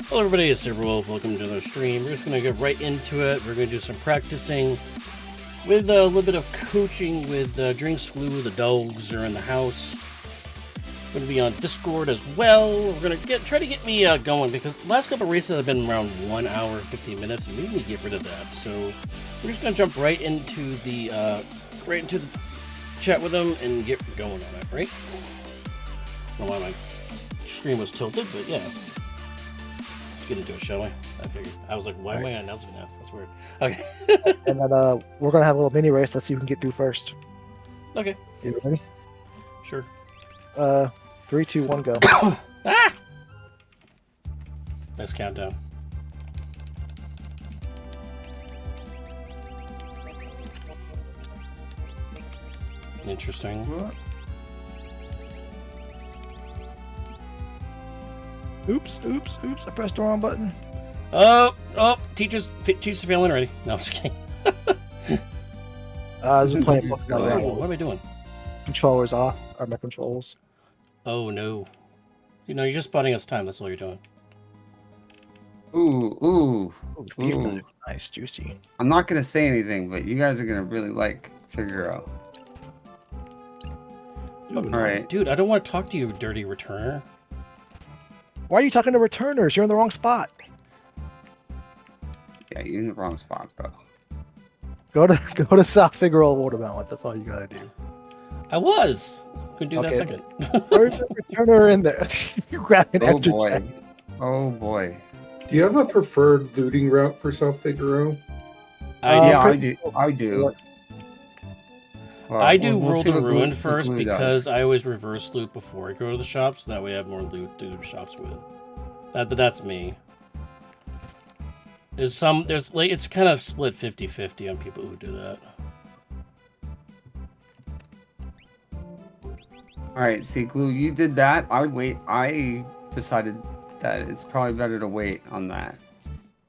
Hello everybody, it's Wolf. Welcome to another stream. We're just going to get right into it. We're going to do some practicing with a little bit of coaching with Drinks Glue. The dogs are in the house. Going to be on Discord as well. We're going to try to get me going because the last couple of races have been around 1 hour 15 minutes, and we need to get rid of that. So we're just going to jump right into the chat with them and get going on it, right? I don't know why my screen was tilted, but yeah. Get into it, shall we? I figured. I was like, why am I announcing that? That's weird. Okay. And then we're going to have a little mini race. Let's see who can get through first. Okay. You ready? Sure. 3, 2, 1, go. Ah! Nice countdown. Interesting. What? Oops. I pressed the wrong button. Oh, teacher's failing already. No, I'm just kidding. I was playing What am I doing? Controllers off. Are my controls? Oh, no. You know, you're just butting us time. That's all you're doing. Ooh. Nice, juicy. I'm not going to say anything, but you guys are going to really like Figaro. All right. Dude, I don't want to talk to you, dirty returner. Why are you talking to returners? You're in the wrong spot. Yeah, you're in the wrong spot, bro. Go to South Figueroa Watermelon. That's all you gotta do. I was. Couldn't do that second. Where's the returner in there? You're grabbing extra check. Oh boy. Do you have a preferred looting route for South Figueroa? I do. Well, I do we'll World see of what Ruin Glue first does. because I always reverse loot before I go to the shops. So that way I have more loot to do shops with. But that's me. It's kind of split 50-50 on people who do that. All right, see, Glue, you did that. I decided that it's probably better to wait on that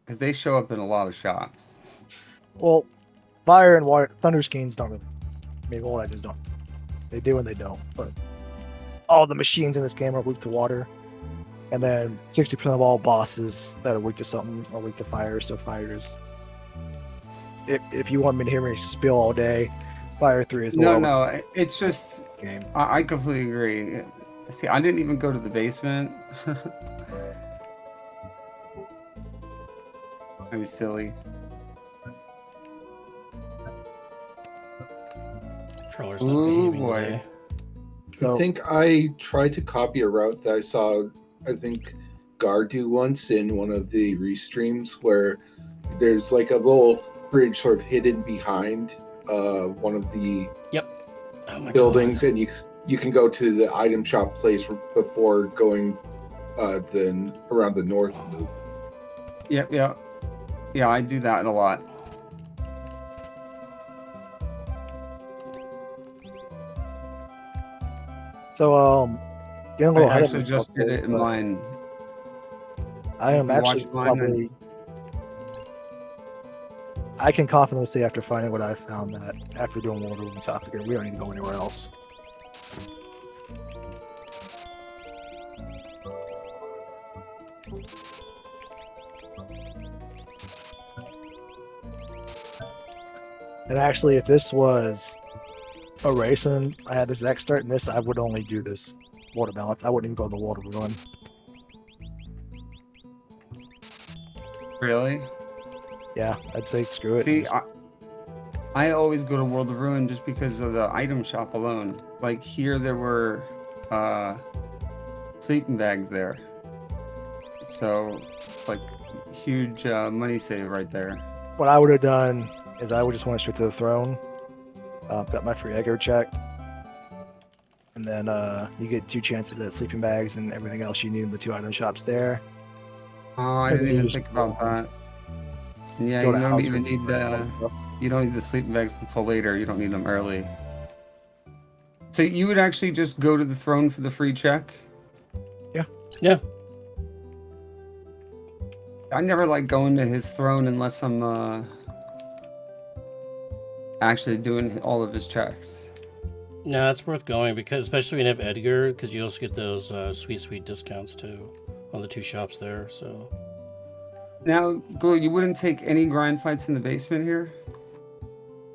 because they show up in a lot of shops. Well, fire and water, thunder skins don't really. Maybe all I just don't. They do and they don't. But all the machines in this game are weak to water, and then 60% of all bosses that are weak to something are weak to fire. So fires. If you want me to hear me spill all day, Fire 3 is more. No, it's just. Game. I completely agree. See, I didn't even go to the basement. I was silly. Controller's not behaving boy. today. So, I think I tried to copy a route that I saw, I think, Gar do once in one of the restreams where there's like a little bridge sort of hidden behind one of the buildings, and you can go to the item shop place before going then around the north loop. Yeah, I do that a lot. So getting a little I ahead of actually myself just did there, it in but mine. I am If you actually watch mine, probably. I can confidently say after finding what I found that after doing World of Ruin South Africa, we don't need to go anywhere else. And actually, if this was a race and I had this X start in this, I would only do this watermelon. I wouldn't even go to the World of Ruin. Really? Yeah, I'd say screw it. See, I always go to World of Ruin just because of the item shop alone. Like here, there were sleeping bags there, so it's like huge money save right there. What I would have done is I would just went straight to the throne, got my free Egger checked, and then you get 2 chances at sleeping bags and everything else you need in the 2 item shops there. Oh, I didn't even think about that. Yeah, you don't even need you don't need the sleeping bags until later. You don't need them early. So you would actually just go to the throne for the free check? Yeah. I never like going to his throne unless I'm actually doing all of his checks. No, it's worth going because especially when you have Edgar, because you also get those sweet discounts too on the 2 shops there. So Now, Glue, you wouldn't take any grind fights in the basement here?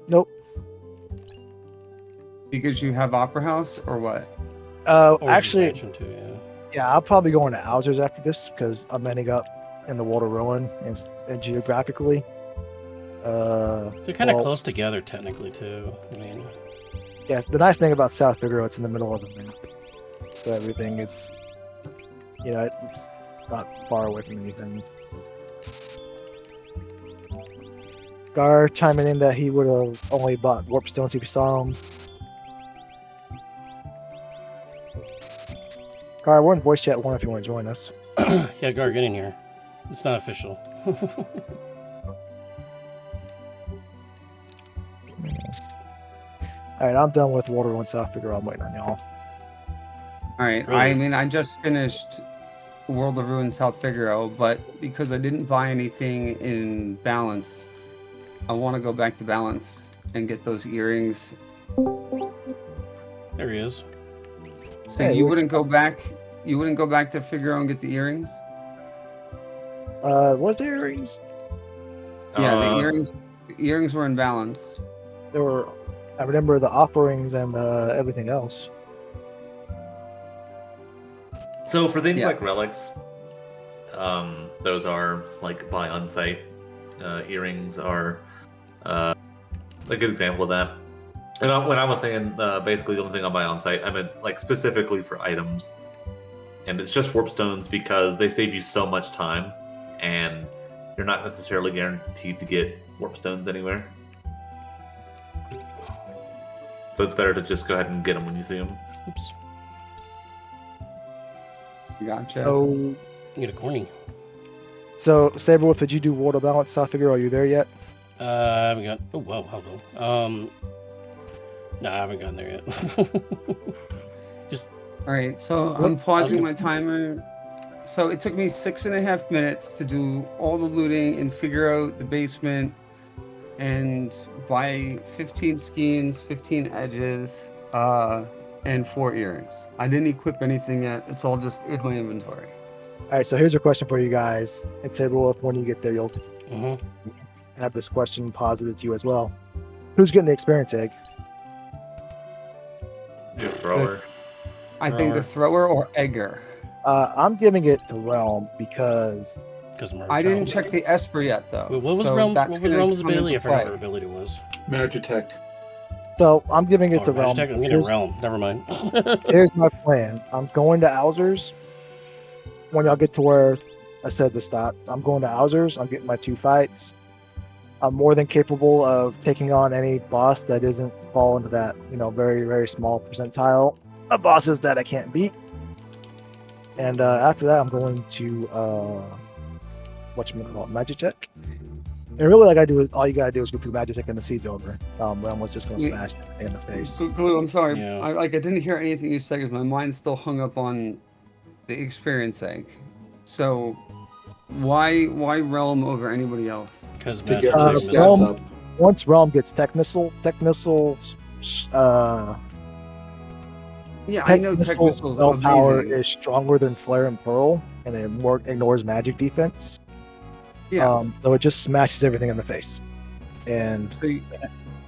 Nope. Because you have Opera House, or what? Actually, Too, yeah, I'll probably go into Owsers after this because I'm ending up in the World of Ruin and geographically. They're kind of close together, technically, too. I mean, yeah, the nice thing about South Figaro, it's in the middle of the map. So everything, it's not far away from anything. Gar chiming in that he would have only bought warp stones if he saw them. Gar, we're in voice chat 1 if you want to join us. yeah, Gar, get in here. It's not official. Alright, I'm done with Water and South Figaro. I'm waiting on y'all. Alright, Really? I mean, I just finished World of Ruin South Figaro, but because I didn't buy anything in Balance, I want to go back to Balance and get those earrings. There he is. So Yeah, you wouldn't go back to Figaro and get the earrings? Was there earrings? Yeah, the earrings were in Balance. There were, I remember the offerings and everything else. So for things like relics, those are like buy on site. Earrings are a good example of that. And when I was saying basically the only thing I buy on site, I meant like specifically for items. And it's just warp stones because they save you so much time, and you're not necessarily guaranteed to get warp stones anywhere. So it's better to just go ahead and get them when you see them. Oops. Gotcha. So, Get a corny. so Saberwolf, did you do Water Balance South Figaro? Are you there yet? I haven't got. Oh wow, hello. No, I haven't gotten there yet. All right, so I'm pausing my timer. So it took me 6.5 minutes to do all the looting and figure out the basement and buy 15 skeins, 15 edges, and 4 earrings. I didn't equip anything yet. It's all just in my inventory. All right, so here's a question for you guys. And Saberwolf, when you get there, you'll Mm-hmm. have this question posited to you as well. Who's getting the experience egg? Your thrower. I think the thrower or Egger. I'm giving it to Realm because I didn't check the Esper yet, though. Wait, what was so Realm's? that's What was gonna Realm's come ability? I into forgot play. what her ability was. Magitech. so I'm giving it to Realm. I'm gonna Realm. Never mind. Here's my plan. I'm going to Owsers. When y'all get to where I said to stop, I'm going to Owsers. I'm getting my 2 fights. I'm more than capable of taking on any boss that doesn't fall into that, very, very small percentile of bosses that I can't beat. And after that, I'm going to Magitech. And really, all you gotta do is go through Magitech and the seeds over. Realm was just gonna smash it in the face. Glue, I'm sorry. Yeah. I didn't hear anything you said because my mind's still hung up on the experience egg. So why Realm over anybody else? Because To get your stats Realm- up. Once Realm gets Tech Missile, Yeah, I know Tech Missile's spell power amazing. is stronger than Flare and Pearl, and it more ignores magic defense. Yeah. So it just smashes everything in the face, and So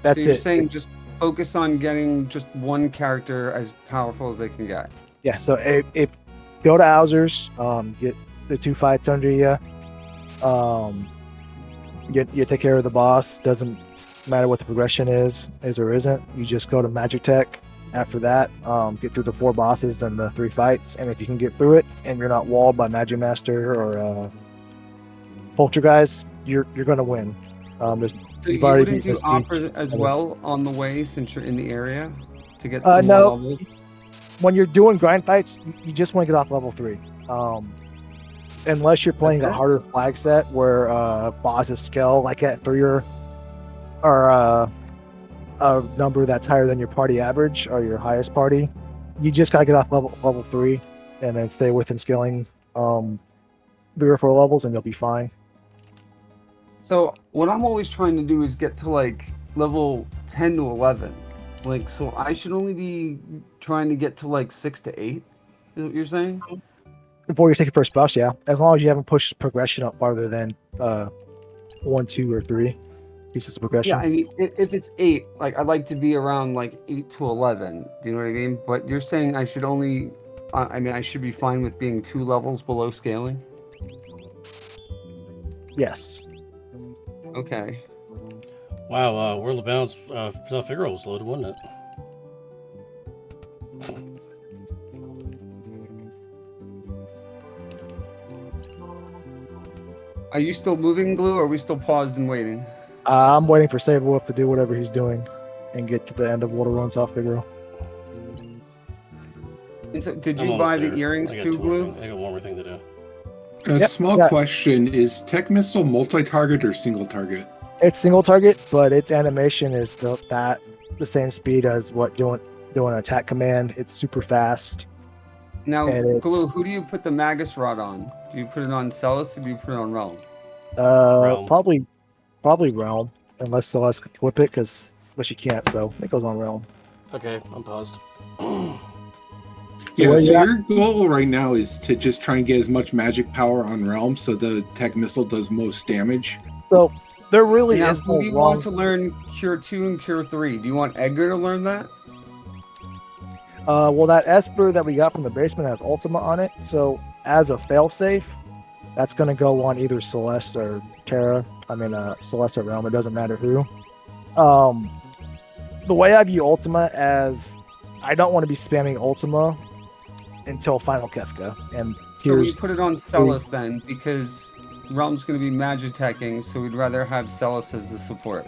that's you're it. saying just focus on getting just one character as powerful as they can get. Yeah. So if go to Owsers, get the 2 fights under you. You take care of the boss. Doesn't matter what the progression is or isn't. You just go to Magitech. After that, get through the 4 bosses and the 3 fights, and if you can get through it, and you're not walled by Magic Master or Poltergeist, you're gonna win. So You've you already wouldn't beaten do the Opera siege. as well on the way since you're in the area to get some no. more levels? When you're doing grind fights, you just want to get off level 3. Unless you're playing That's a it? harder flag set where bosses scale like at 3 or a number that's higher than your party average or your highest party, you just gotta get off level 3 and then stay within scaling 3 or 4 levels and you'll be fine. So what I'm always trying to do is get to like level 10 to 11. Like, so I should only be trying to get to like 6 to 8. Is what you're saying? Before you take your first boss, yeah. As long as you haven't pushed progression up farther than 1, 2, or 3 pieces of progression. Yeah, I mean, if it's 8, like I'd like to be around like 8 to 11. Do you know what I mean? But you're saying I should only, I mean, I should be fine with being 2 levels below scaling. Yes. Okay. Wow, World of Balance Figaro was loaded, wasn't it? Are you still moving, Glue, or are we still paused and waiting? I'm waiting for Save Wolf to do whatever he's doing and get to the end of Water Run South Figaro. And so, did I'm you almost buy there. the earrings I got too, two more Glue? things- I got one more thing to do. A Yep, small yeah. question: is Tech Missile multi-target or single target? It's single target, but its animation is built at the same speed as what doing an attack command. It's super fast. Now, And it's- Glue, who do you put the Magus Rod on? Do you put it on Celis or do you put it on Realm? Realm. Probably Realm, unless Celeste can flip it, but she can't, so it goes on Realm. Okay, I'm paused. Yeah, where so you at? your goal right now is to just try and get as much magic power on Realm so the Tech Missile does most damage. So there really Now, is who no do you wrong. want to learn Cure 2 and Cure 3? Do you want Edgar to learn that? Well, that Esper that we got from the basement has Ultima on it, so as a failsafe, that's going to go on either Celeste or Terra. I mean, Celeste or Realm. It doesn't matter who. The way I view Ultima as, I don't want to be spamming Ultima until Final Kefka, and So we here's put it on Celis then, because Realm's going to be magiteching, so we'd rather have Celis as the support.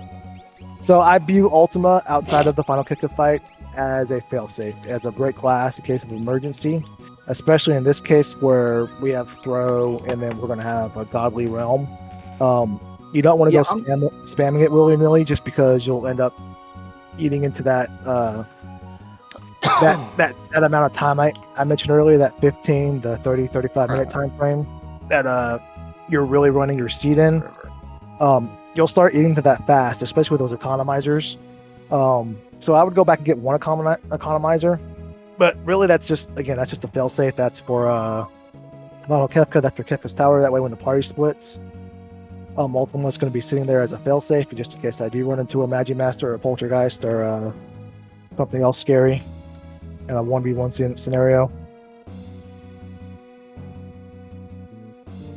so I view Ultima outside of the Final Kefka fight as a failsafe, as a break glass in case of emergency, especially in this case where we have throw and then we're going to have a godly realm. You don't want to Yeah, go spamming it willy-nilly just because you'll end up eating into that that amount of time I mentioned earlier, that 15 to 30 35 minute time frame that you're really running your seed in. You'll start eating to that fast, especially with those economizers. So I would go back and get one economizer, but really that's just a failsafe. That's for Model Kefka. That's for Kefka's Tower. That way, when the party splits, Ultima's going to be sitting there as a failsafe, just in case I do run into a Magimaster or a Poltergeist or something else scary in a 1v1 scenario.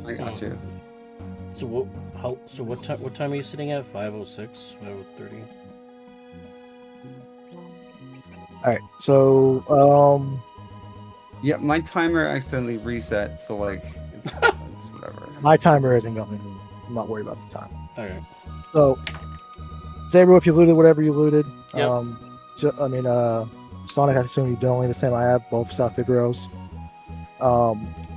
I got you. So what time are you sitting at? 5:06, 5:30. All right, so Yeah, my timer accidentally reset, so like it's whatever. my timer isn't going. I'm not worried about the time. All right. So, Zabro, if you looted whatever you looted, Yep. Sonic, I assume you don't only the same. I have both South Figueros.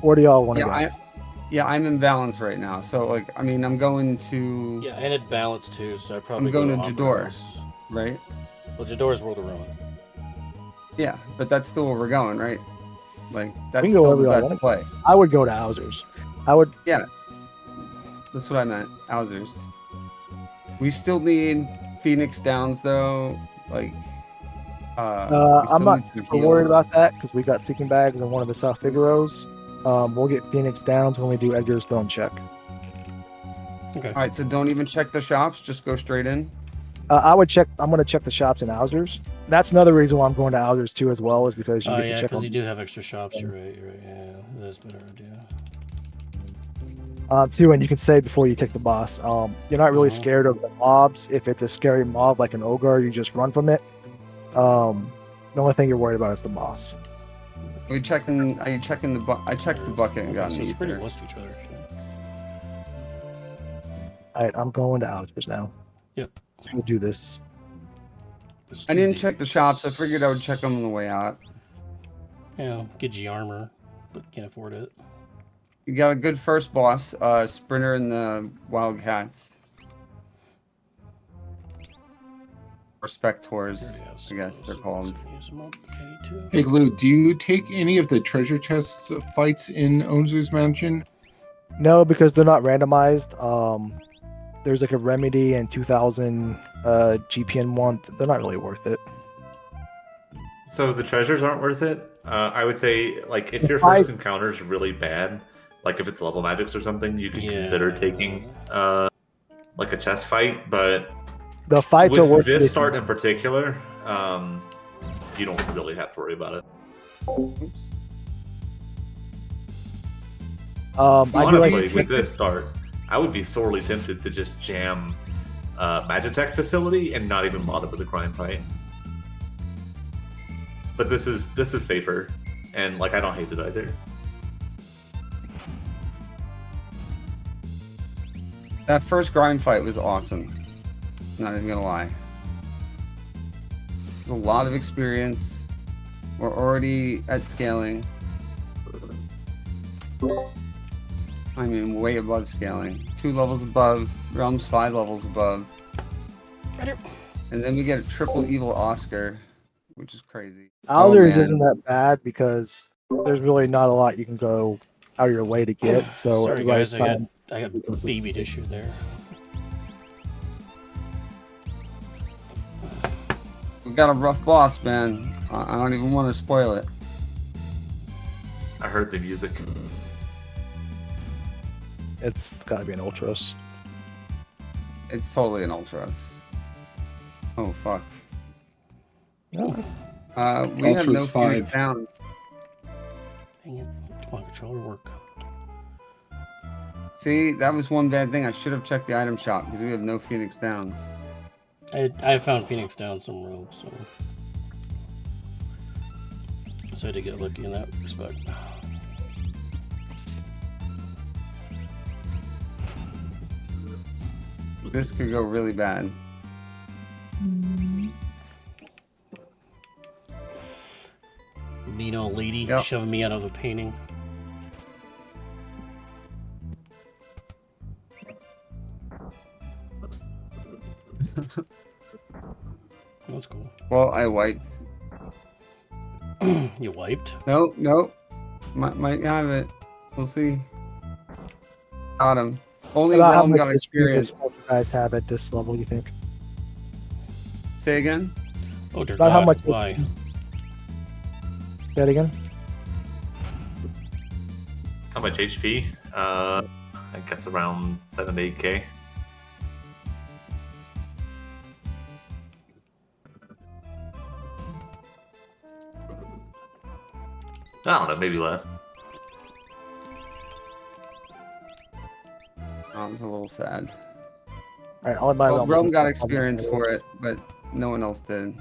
Where do y'all want to go? I'm in balance right now. So like, I mean, I'm going to Yeah, and it balanced too, so I probably I'm going to Opera Jador, House. right? Well, Jador's World of Ruin. Yeah, but that's still where we're going, right? Like that's can go still wherever the I best wanna- play. I would go to Hauser's. I would. Yeah, that's what I meant. Hauser's. We still need Phoenix Downs though. Like, we I'm still not need some super worried heals. about that because we got Seeking Bags and one of the South Figueros. We'll get Phoenix Downs when we do Edgar's Throne check. Okay. All right, so don't even check the shops. Just go straight in. I would check. I'm going to check the shops in Hauser's. That's another reason why I'm going to Hauser's too, as well, is because you Oh get yeah, to check because on. you do have extra shops. You're right. Yeah, that's a better idea. Too, and you can say before you take the boss. You're not really Mhm. scared of the mobs. If it's a scary mob like an ogre, you just run from it. The only thing you're worried about is the boss. Are you checking the I checked the bucket and got So an it's pretty ether. close to each other. Actually. All right, I'm going to Hauser's now. Yep. So we'll do this. Let's I do didn't check the these. shops. I figured I would check them on the way out. Yeah, get G armor, but can't afford it. You got a good first boss, Sprinter and the Wildcats. Or Spectors, I guess they're called. Hey, Glue, do you take any of the treasure chests fights in Onzu's Mansion? No, because they're not randomized. There's like a remedy and 2000 GPN one. They're not really worth it. So the treasures aren't worth it? I would say, like, if your fight- first encounter is really bad, like if it's level magics or something, you could consider taking like a chest fight. But The fights are with worth this it. start in particular, you don't really have to worry about it. I do Honestly, like with this start, I would be sorely tempted to just jam Magitech facility and not even bother with the crime fight. But this is safer, and like I don't hate it either. That first grind fight was awesome. Not even gonna lie. A lot of experience. We're already at scaling. I mean, way above scaling. 2 levels above. Realms 5 levels above. And then we get a triple evil Oscar, which is crazy. Alders isn't that bad because there's really not a lot you can go out of your way to get. So sorry guys, I got baby issue there. We got a rough boss, man. I don't even want to spoil it. I heard the music. It's gotta be an Ultros. It's totally an Ultros. Oh fuck. No. We have no Ultros 5. sounds. Dang it. Come on, controller work. See, that was one bad thing. I should have checked the item shop because we have no Phoenix Downs. I found Phoenix down some rogue, so I had to get lucky in that respect. This could go really bad. Mean old lady shoving me out of a painting. That's cool. Well, I wiped. You wiped? Nope. Might have it. We'll see. Got him. Only About how Realm much got experience. you guys have at this level, you think? Say again? Oh, dear About God. how much? Why? Say it again. How much HP? I guess around 7 to 8k. I don't know, maybe less. Oh, it was a little sad. All right, all my Well, Realm got experience for it, but no one else did.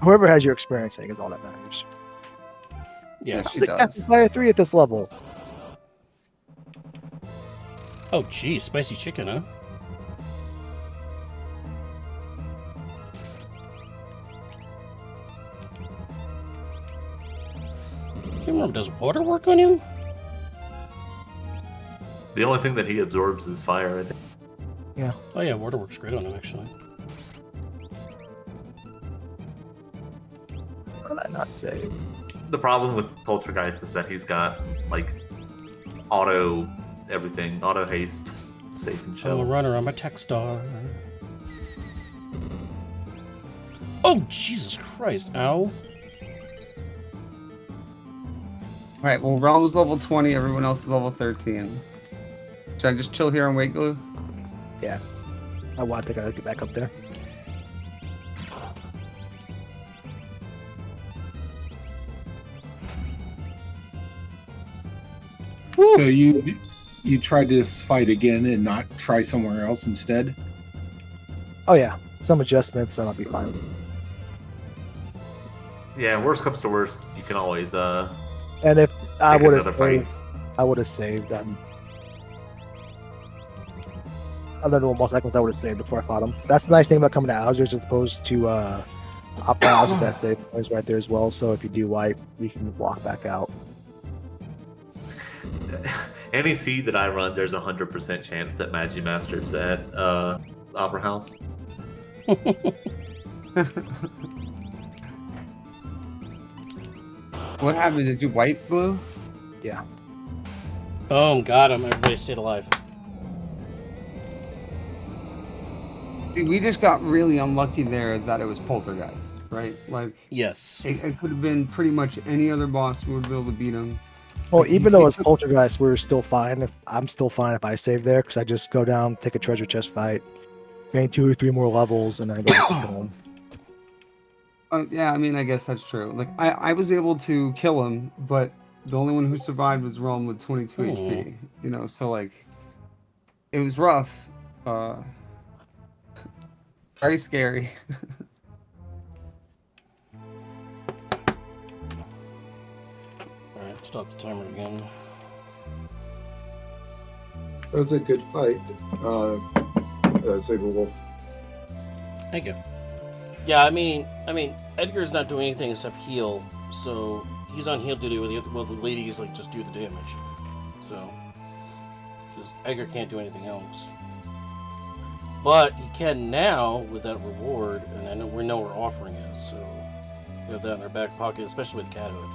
Whoever has your experience, I think, is all that matters. Yeah, she It's like does. Fire 3 at this level. Oh, geez, spicy chicken, huh? Can't remember, does water work on him? The only thing that he absorbs is fire, I think. Yeah. Oh yeah, water works great on him, actually. What did I not say? The problem with Poltergeist is that he's got, like, auto everything, auto haste, safe and I'm a chill. runner, I'm a tech star. Oh, Jesus Christ, ow. Alright, well, Realm's level 20, everyone else is level 13. Should I just chill here and wait, Glue? Yeah. I want to get back up there. So you tried this fight again and not try somewhere else instead? Oh yeah, some adjustments and I'll be fine. Yeah, worst comes to worst, you can always And if I take would have another fight. saved, I would have saved. Another one more seconds I would have saved before I fought him. That's the nice thing about coming to Houses as opposed to Opera Houses. That save is right there as well. So if you do wipe, you can walk back out. Any seed that I run, there's a 100% chance that Magimaster's at Opera House. What happened? Did you wipe, Blue? Yeah. Boom, got him. Everybody stayed alive. See, we just got really unlucky there that it was Poltergeist. right? Like, Yes. it could have been pretty much any other boss who would be able to beat him. Well, Like, even though it's Poltergeist, we're still fine. I'm still fine if I save there because I just go down, take a treasure chest fight, gain 2 or 3 more levels, and then I go back home. Yeah, I mean, I guess that's true. Like, I was able to kill him, but the only one who survived was Realm with 22 HP. You know, so like, it was rough. Very scary. Alright, stop the timer again. That was a good fight, Saber Wolf. Thank you. Yeah, I mean, Edgar's not doing anything except heal, so he's on heal duty while the ladies like just do the damage. So, because Edgar can't do anything else, but he can now with that reward, and I know where offering is, so we have that in our back pocket, especially with Cat Hood.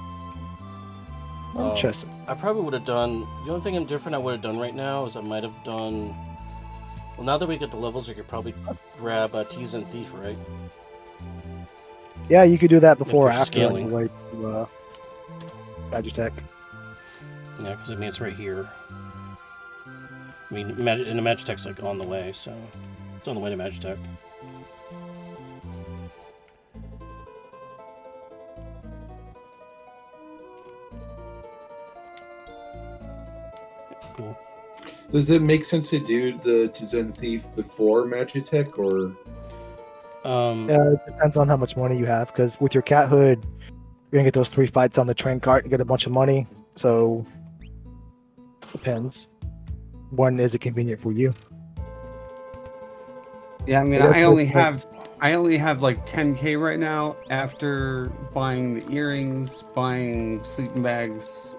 I probably would have done. The only thing different I would have done right now is I might have done. Well, now that we get the levels, I could probably grab Tease and Thief, right? Yeah, you could do that before or after scaling. Anyway, to Magitech. Yeah, because I mean it's right here. I mean, and the Magitech's like on the way, so it's on the way to Magitech. Cool. Does it make sense to do the Tizen Thief before Magitech, or? It depends on how much money you have, because with your Cat Hood, you're gonna get those 3 fights on the train cart and get a bunch of money. So depends. When is it convenient for you? Yeah, I mean, I only have like 10K right now after buying the earrings, buying sleeping bags,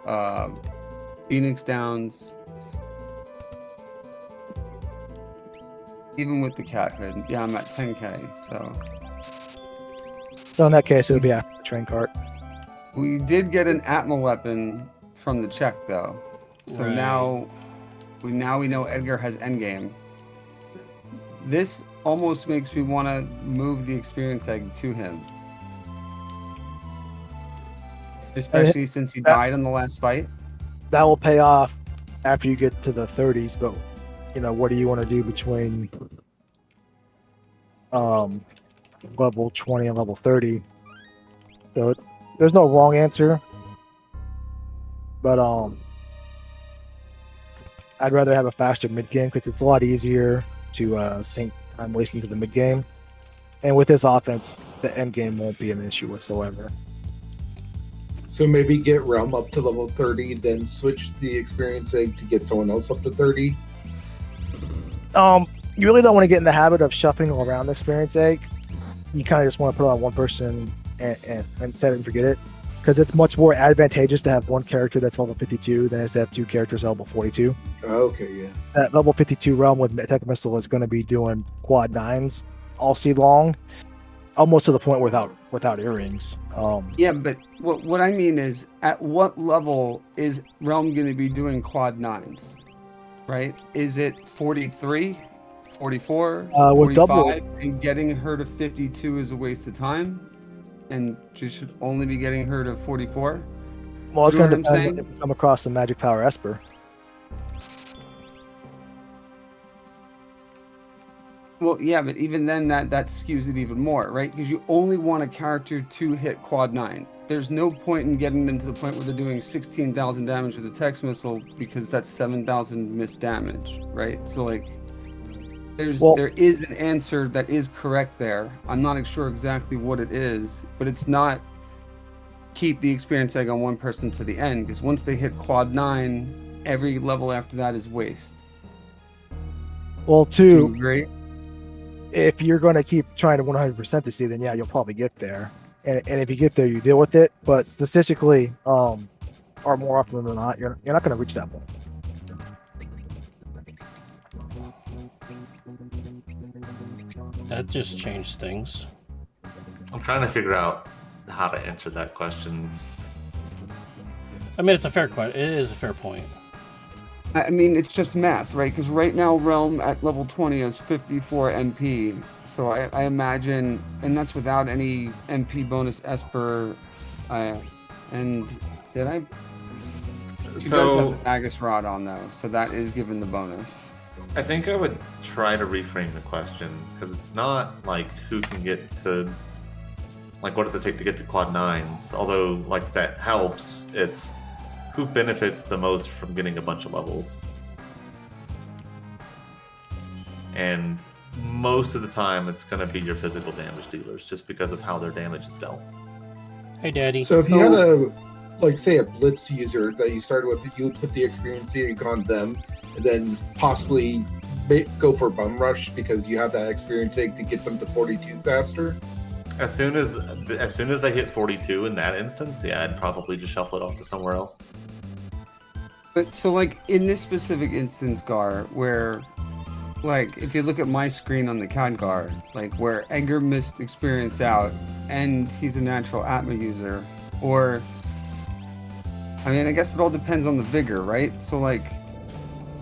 Phoenix Downs. Even with the Cat Hood, yeah, I'm at 10K. So in that case, it would be after the train cart. We did get an Atma weapon from the check though, so Right. now we know Edgar has endgame. This almost makes me want to move the experience egg to him, especially since he died in the last fight. That will pay off after you get to the 30s, but you know, what do you want to do between level 20 and level 30? So there's no wrong answer, but I'd rather have a faster mid game because it's a lot easier to sink time wasting to the mid game, and with this offense, the end game won't be an issue whatsoever. So maybe get Realm up to level 30, then switch the experience egg to get someone else up to 30. You really don't want to get in the habit of shuffling around the experience egg. You kind of just want to put it on one person and set it and forget it, because it's much more advantageous to have one character that's level 52 than it is to have 2 characters level 42. Okay, yeah. So that level 52 realm with Tech Missile is going to be doing quad 9s all season long, almost to the point without earrings. Yeah, but what I mean is, at what level is Realm going to be doing quad 9s? Right? Is it 43, 44, 45, and getting her to 52 is a waste of time, and you should only be getting her to 44? Well, it's going to depend if you come across the Magic Power Esper. Well, yeah, but even then, that skews it even more, right? Because you only want a character to hit quad 9. There's no point in getting them to the point where they're doing 16,000 damage with a Tex Missile, because that's 7,000 missed damage, right? So, like, there is an answer that is correct there. I'm not sure exactly what it is, but it's not keep the experience egg on one person to the end, because once they hit quad 9, every level after that is waste. Well, Do you agree? If you're going to keep trying to 100% to see, then yeah, you'll probably get there. And if you get there, you deal with it. But statistically, or more often than not, you're not going to reach that point. That just changed things. I'm trying to figure out how to answer that question. I mean, it's a fair question. It is a fair point. I mean, it's just math, right? Because right now, Realm at level 20 is 54 MP. So I imagine, and that's without any MP bonus Esper. And did I? She does have the Magus Rod on, though. So that is given the bonus. I think I would try to reframe the question, because it's not like who can get to, like, what does it take to get to quad 9s? Although, like, that helps. It's who benefits the most from getting a bunch of levels. And most of the time, it's going to be your physical damage dealers, just because of how their damage is dealt. Hey, Daddy. So if you had a, like, say a Blitz user that you started with, you would put the experience egg on them, and then possibly go for Bum Rush because you have that experience egg to get them to 42 faster. As soon as I hit 42 in that instance, yeah, I'd probably just shuffle it off to somewhere else. But so, like, in this specific instance, Gar, where, like, if you look at my screen on the Khadgar, like, where Edgar missed experience out, and he's a natural Atma user, or, I mean, I guess it all depends on the vigor, right? So, like,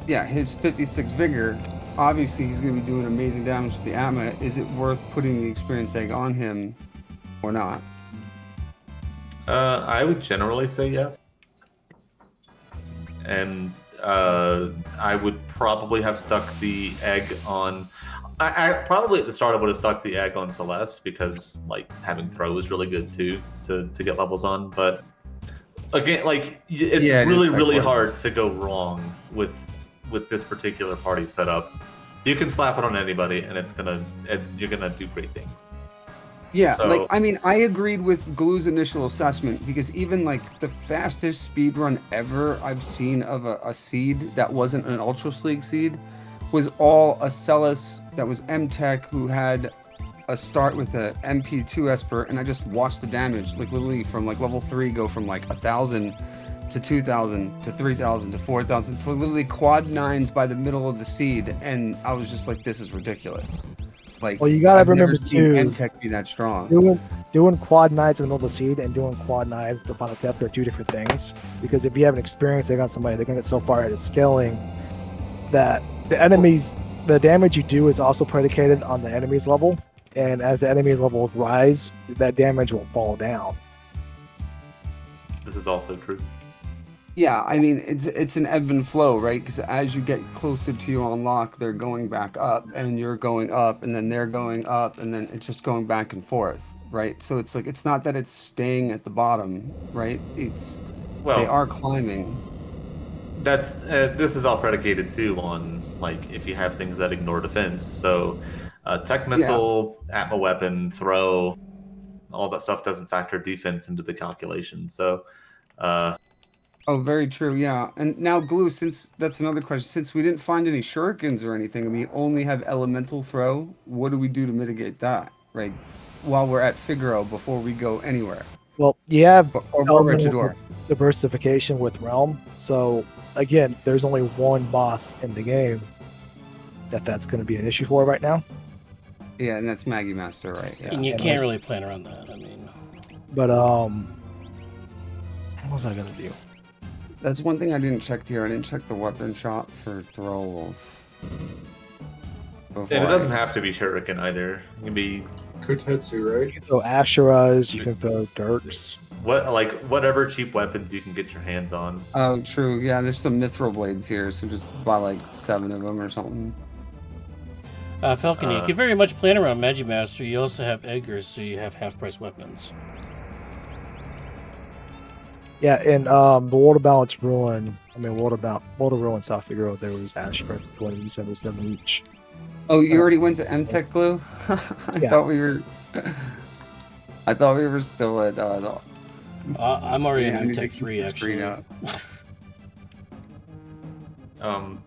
yeah, his 56 vigor, obviously he's going to be doing amazing damage with the Atma. Is it worth putting the experience egg on him or not? I would generally say yes. And I would probably have stuck the egg on... I probably at the start I would have stuck the egg on Celeste, because, like, having throw is really good too to get levels on. But again, like, it's really hard to go wrong with this particular party setup. You can slap it on anybody, and you're gonna do great things. Yeah, so, like, I mean, I agreed with Glue's initial assessment, because even, like, the fastest speedrun ever I've seen of a seed that wasn't an Ultra Sleek seed was all a Celis that was M-Tech who had a start with a MP2 Esper, and I just watched the damage, like, literally from, like, level 3 go from, like, 1,000 to 2,000 to 3,000 to 4,000 to literally quad 9s by the middle of the seed, and I was just like, this is ridiculous. Like, well, you gotta I've remember never seen too, M-Tech be that strong. Doing quad 9s in the middle of the seed and doing quad 9s at the final depth are two different things. Because if you have an experience they got somebody, they're gonna get so far ahead of scaling that the damage you do is also predicated on the enemy's level, and as the enemy's levels rise, that damage will fall down. This is also true. Yeah, I mean, it's an ebb and flow, right? Because as you get closer to your unlock, they're going back up, and you're going up, and then they're going up, and then it's just going back and forth, right? So it's like, it's not that it's staying at the bottom, right? They are climbing. That's this is all predicated too on, like, if you have things that ignore defense. So tech missile, Atma weapon, throw, all that stuff doesn't factor defense into the calculation. So oh, very true. Yeah. And now, Glue, since that's another question, since we didn't find any shurikens or anything, and we only have elemental throw, what do we do to mitigate that, right? While we're at Figaro, before we go anywhere. Well, you have elemental diversification with Realm. So again, there's only one boss in the game that's going to be an issue for right now. Yeah, and that's Maggie Master, right? Yeah. And you can't really plan around that. I mean, but what was I gonna do? That's one thing I didn't check here. I didn't check the weapon shop for throwables. And it doesn't have to be shuriken either. It can be Kotetsu, right? You can throw Asheras, you can throw Dirks. Whatever cheap weapons you can get your hands on. Oh, true. Yeah, there's some mithril blades here, so just buy like 7 of them or something. Falcon, you can very much plan around Magimaster. You also have Edgar, so you have half-price weapons. Yeah, in the World of Balance Ruin, World of Ruin South Figaro, there was Asheras for 2077 each. Oh, you already went to M-Tech, Glue? I thought we were still at I'm already in M-Tech 3, actually.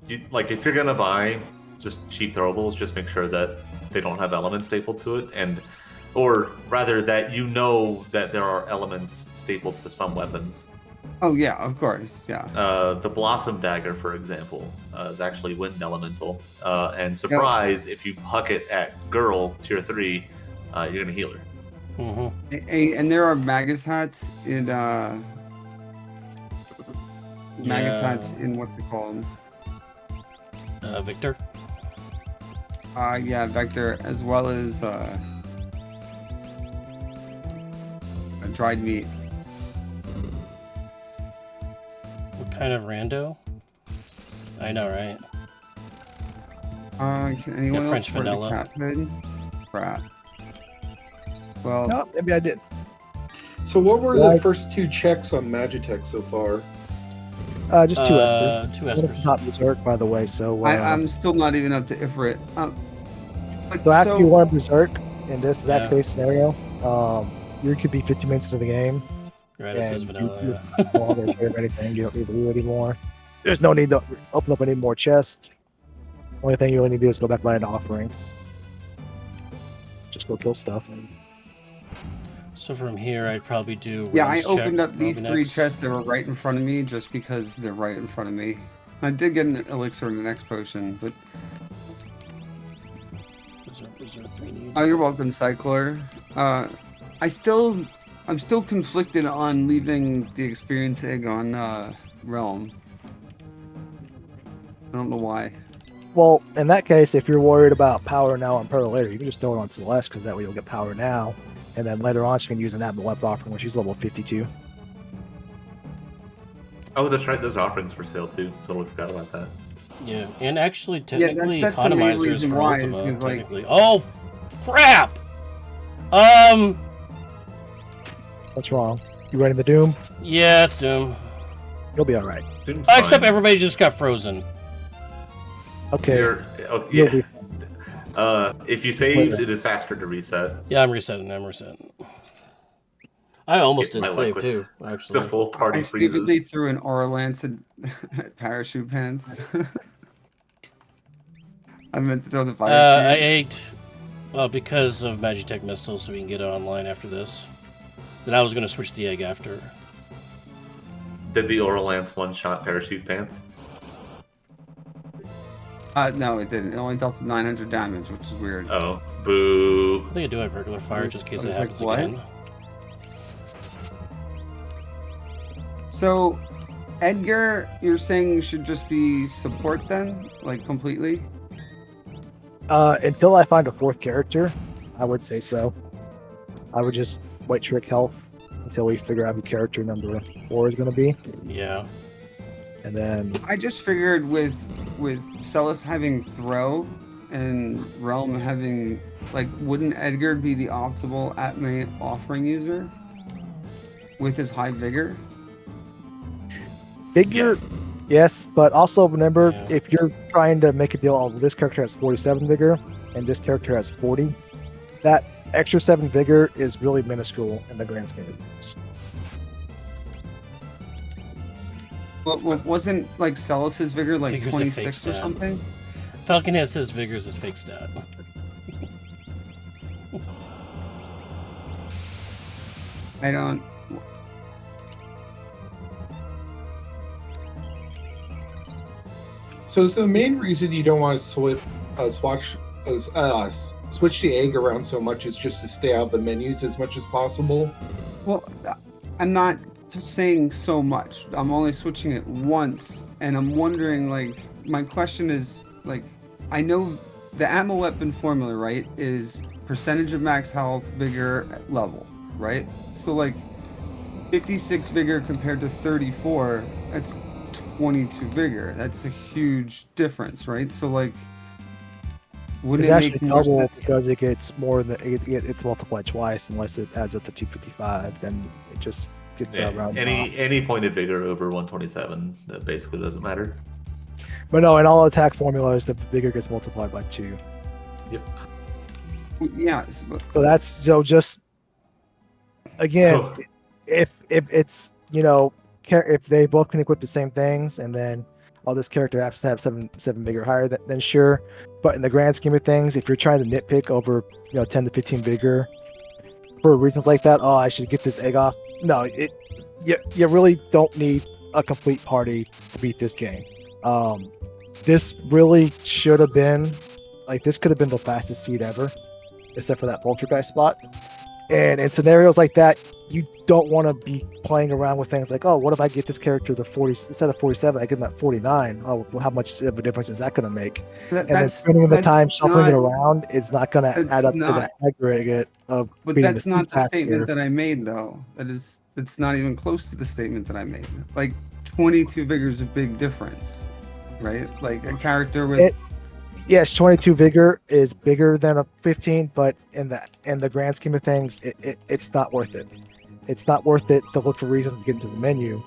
If you're gonna buy just cheap throwables, just make sure that they don't have elements stapled to it, or rather that you know that there are elements stapled to some weapons. Oh yeah, of course, yeah. The Blossom Dagger, for example, is actually wind elemental, and surprise, if you huck it at Girl tier 3, you're gonna heal her. Mm-hmm. And there are Magus hats in Magus hats in what's it called? Victor. Yeah, Vector, as well as a dried meat. What kind of rando? I know, right? Can anyone else French afford the vanilla. cat hood? Crap. Well, No, maybe I did. So what were Right. the first 2 checks on Magitech so far? Just 2 Esper. 2 One of Espers. Top Berserk, by the way. So I'm still not even up to Ifrit. so after you run Berserk in this exact Yeah. same scenario, you could be 50 minutes into the game. Right, it says And vanilla. you Yeah. no longer care of anything. You don't need to do anymore. There's no need to open up any more chests. Only thing you only need to do is go back by an offering. Just go kill stuff. So from here, I'd probably do. Yeah, I Realms opened check, up these probably 3 next. chests that were right in front of me just because they're right in front of me. I did get an elixir in the next potion, but Berserk, we need. oh, you're welcome, Cycler. I'm still conflicted on leaving the experience egg on Realm. I don't know why. Well, in that case, if you're worried about power now and power later, you can just throw it on Celeste because that way you'll get power now, and then later on she can use an Admiral Weapon offering when she's level 52. Oh, that's right. Those offerings for sale too. Totally forgot about that. Yeah, and actually, technically, that's the main economizers reason for why, Ultima. is like- Technically. Oh, crap! What's wrong? You ready the Doom? Yeah, it's Doom. You'll be all right. Doom's Except fine. everybody just got frozen. Okay. Oh, You'll yeah. be If you saved, it is faster to reset. Yeah, I'm resetting. I almost Get my didn't luck save with too. Actually, The full party I freezes. stupidly threw an Aura Lance at parachute pants. I meant to throw the fire I shield. ate. Well, because of Magitech missiles, so we can get it online after this. Then I was going to switch the egg after. Did the Oral Lance one-shot parachute pants? No, it didn't. It only dealt 900 damage, which is weird. Oh, boo. I think I do have regular fire just in case I it was like, happens what? again. So, Edgar, you're saying should just be support then? Like, completely? Until I find a 4th character, I would say so. I would just wait trick health until we figure out who character number 4 is going to be, Yeah. and then I just figured with Celis having throw and Realm having, like, wouldn't Edgar be the optimal at-me offering user? With his high vigor? figure. Yes. Yes, but also remember, Yeah. if you're trying to make a deal, oh, this character has 47 vigor and this character has 40, that extra 7 vigor is really minuscule in the grand scheme of things. Well, wasn't, like, Celis's vigor, like, Vigor's a fake 26 or stat. something? Falcon has his vigors as fake stat. I don't... So is the main reason you don't want to switch the egg around so much is just to stay out of the menus as much as possible? Well, I'm not just saying so much. I'm only switching it once, and I'm wondering, like, my question is, like, I know the ammo weapon formula, right, is percentage of max health, vigor, level, right? So, like, 56 vigor compared to 34, that's 22 vigor. That's a huge difference, right? So, like, wouldn't It's it actually make more double sense? because it gets more than it's multiplied twice unless it adds up to 255. Then it just gets Yeah, rounded off. any point of vigor over 127, that basically doesn't matter. But no, in all attack formulas, the vigor gets multiplied by 2. Yep. Yeah, So that's so just again, So- if it's if they both can equip the same things, and then this character has to have seven vigor higher, then sure. But in the grand scheme of things, if you're trying to nitpick over 10 to 15 vigor for reasons like that, I should get this egg off. No, you really don't need a complete party to beat this game. This really should have been this could have been the fastest seed ever, except for that poltergeist spot. And in scenarios like that, you don't want to be playing around with things like, oh, what if I get this character to 40 instead of 47? I get them at 49. Oh, well, how much of a difference is that going to make? And then spending the time shuffling it around is not going to add up to the aggregate of. But that's not the statement that I made, though. That's not even close to the statement that I made. Like 22 vigor is a big difference, right? Like a character with. Yes, 22 vigor is bigger than a 15, but in the grand scheme of things, it's not worth it. It's not worth it to look for reasons to get into the menu.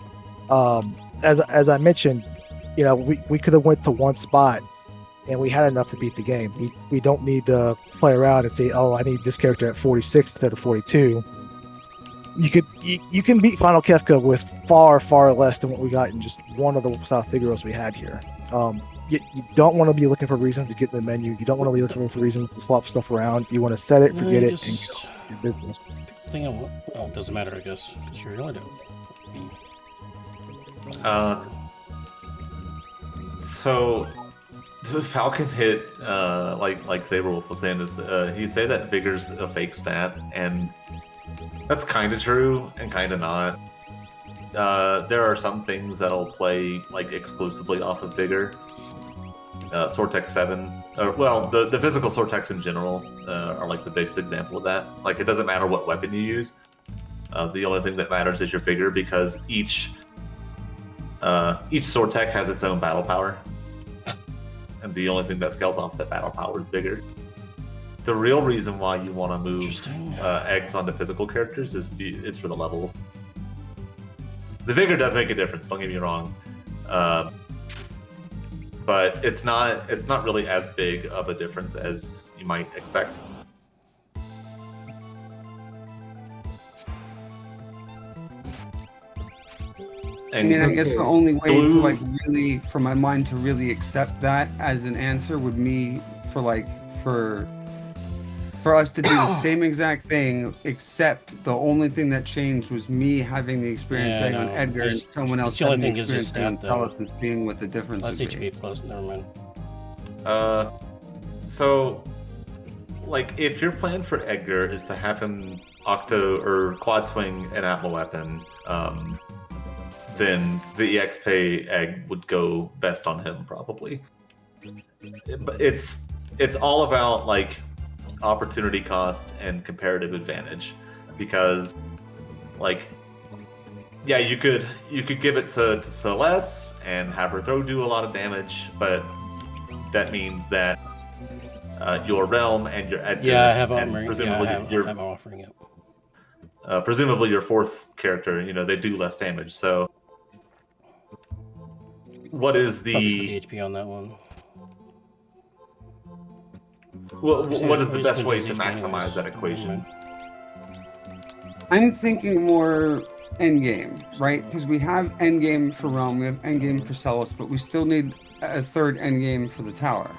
As I mentioned, we could have went to one spot, and we had enough to beat the game. We don't need to play around and say, oh, I need this character at 46 instead of 42. You can beat Final Kefka with far less than what we got in just one of the South Figueros we had here. You don't want to be looking for reasons to get in the menu. You don't want to be looking for reasons to swap stuff around. You want to set it, forget it, and go your business. It doesn't matter, I guess, because you're going to. So the Falcon hit, like Saberwolf was saying, is he say that vigor's a fake stat, and that's kind of true and kind of not. There are some things that'll play like exclusively off of vigor. Sortex 7, the physical Sortex in general are like the biggest example of that. Like, it doesn't matter what weapon you use. The only thing that matters is your vigor, because each Sortek has its own battle power, and the only thing that scales off that battle power is vigor. The real reason why you want to move eggs onto physical characters is for the levels. The vigor does make a difference. Don't get me wrong. But it's not really as big of a difference as you might expect. And I guess the only way to like really, for my mind to really accept that as an answer would be for us to do the same exact thing, except the only thing that changed was me having the experience on Edgar and someone else having the experience on Talus and seeing what the difference That's would be. HP plus, never mind. So, like, if your plan for Edgar is to have him octo or quad swing an Atma weapon, then the EXP egg would go best on him, probably. But it's all about, like, opportunity cost and comparative advantage, because, like, yeah, you could give it to Celeste and have her do a lot of damage, but that means that your realm and your Edgar, I have presumably I'm offering it. Presumably your fourth character, they do less damage. So, what is the HP on that one? What is the best way to maximize that equation? I'm thinking more endgame, right? Because we have endgame for Realm, we have endgame for Celis, but we still need a third endgame for the tower,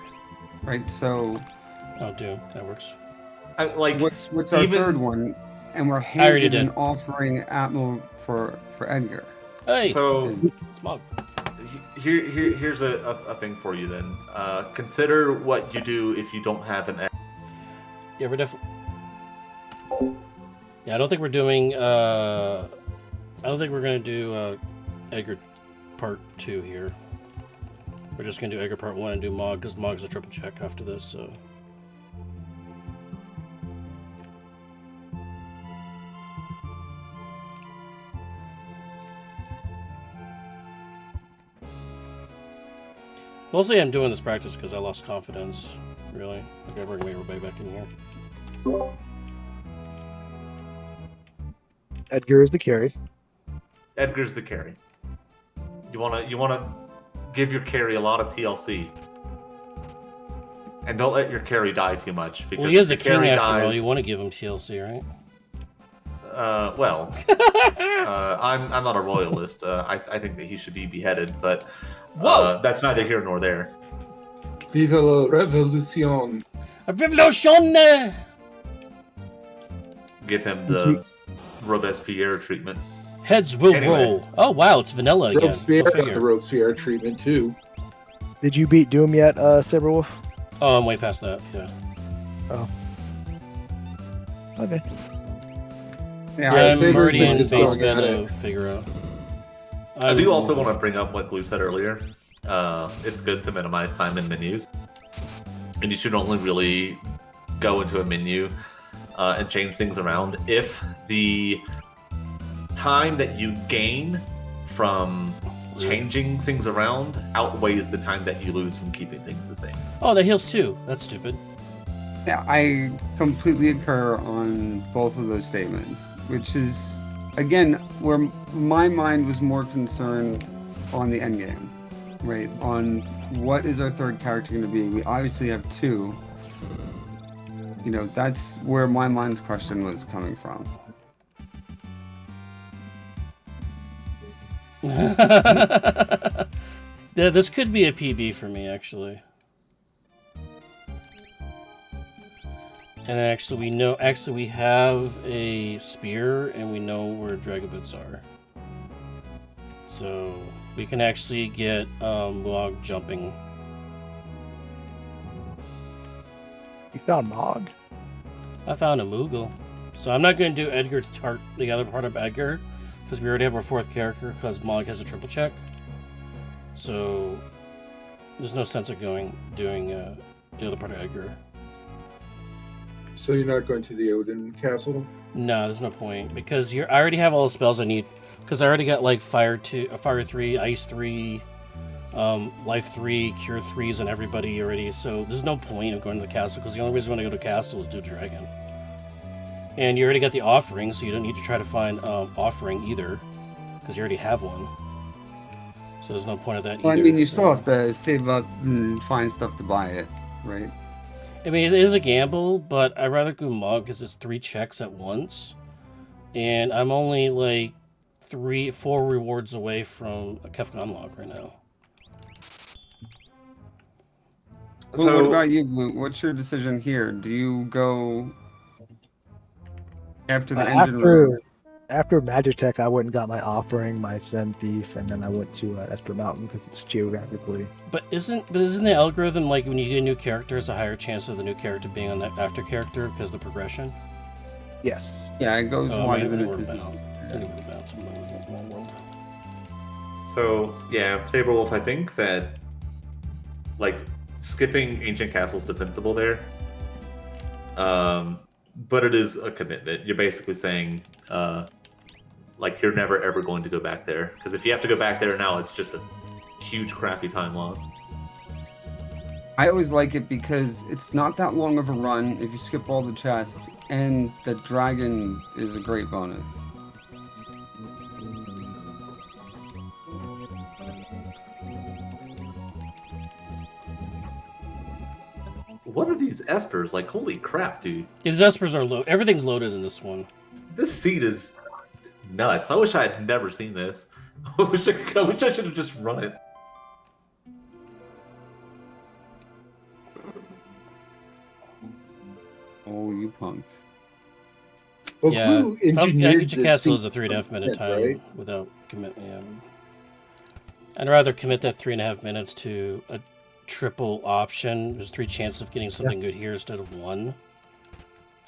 right? So, that works. What's our third one? And we're handed an offering Atmo for Edgar. Hey, so Smog. Here's a thing for you then. Consider what you do if you don't have an egg. Yeah, we're definitely. Yeah, I don't think we're doing. I don't think we're gonna do Edgar Part 2 here. We're just gonna do Edgar Part 1 and do Mog, because Mog's a triple check after this. So. Mostly I'm doing this practice because I lost confidence, really. Okay, we're going to make everybody back in here. Edgar is the carry. Edgar's the carry. You wanna give your carry a lot of TLC. And don't let your carry die too much, because he is a king after all. all. You want to give him TLC, right? I'm not a royalist. I think that he should be beheaded, but that's neither here nor there. Vive la revolution! A revolution! Give him the Robespierre treatment. Heads will roll. Oh wow, it's vanilla again. Robespierre got the Robespierre treatment too. Did you beat Doom yet, Saberwolf? Oh, I'm way past that. Yeah. Oh. Okay. Yeah, I'm Saber's already been in just base going at meta it. of figure out. I do also want to bring up what Glue said earlier. It's good to minimize time in menus. And you should only really go into a menu and change things around if the time that you gain from changing things around outweighs the time that you lose from keeping things the same. Oh, that heals too. That's stupid. Yeah, I completely concur on both of those statements, which is, again, where my mind was more concerned on the end game, right? On what is our third character going to be? We obviously have two. You know, that's where my mind's question was coming from. Yeah, this could be a PB for me, actually. And actually, we have a spear, and we know where dragon boots are. So we can actually get log jumping. You found Mog? I found a Moogle. So I'm not going to do Edgar to tart the other part of Edgar, because we already have our fourth character, because Mog has a triple check. So there's no sense of doing the other part of Edgar. So you're not going to the Odin Castle? No, there's no point, because I already have all the spells I need, because I already got like Fire 3, Ice 3, Life 3, Cure 3s on everybody already, so there's no point of going to the castle, because the only reason I want to go to the castle is do Dragon. And you already got the offering, so you don't need to try to find offering either, because you already have one. So there's no point of that Well, either. I mean, you still have to save up and find stuff to buy it, right? I mean, it is a gamble, but I'd rather go Mog because it's 3 checks at once. And I'm only like 4 rewards away from a Kefka unlock right now. So what about you, Blue? What's your decision here? Do you go after the engine room? After Magitech, I went and got my offering, my Zen Thief, and then I went to Esper Mountain because it's geographically. But isn't the algorithm like when you get a new character, there's a higher chance of the new character being on that after character because of the progression? Yes. Yeah, it goes wider than it is. is. So yeah, Saberwolf, I think that like skipping Ancient Castle's defensible there. But it is a commitment. You're basically saying like you're never ever going to go back there, because if you have to go back there now, it's just a huge crappy time loss. I always like it because it's not that long of a run if you skip all the chests, and the dragon is a great bonus. What are these espers? Like, holy crap, dude. Yeah, these espers are loaded. Everything's loaded in this one. This seed is nuts. I wish I had never seen this. I wish I should have just run it. Oh, you punk. Well, Yeah, Glue engineered Ancient this Castle is seed a 3.5 minute time right? without commitment. Yeah. I'd rather commit that 3.5 minutes to a triple option. There's 3 chances of getting something good here instead of 1.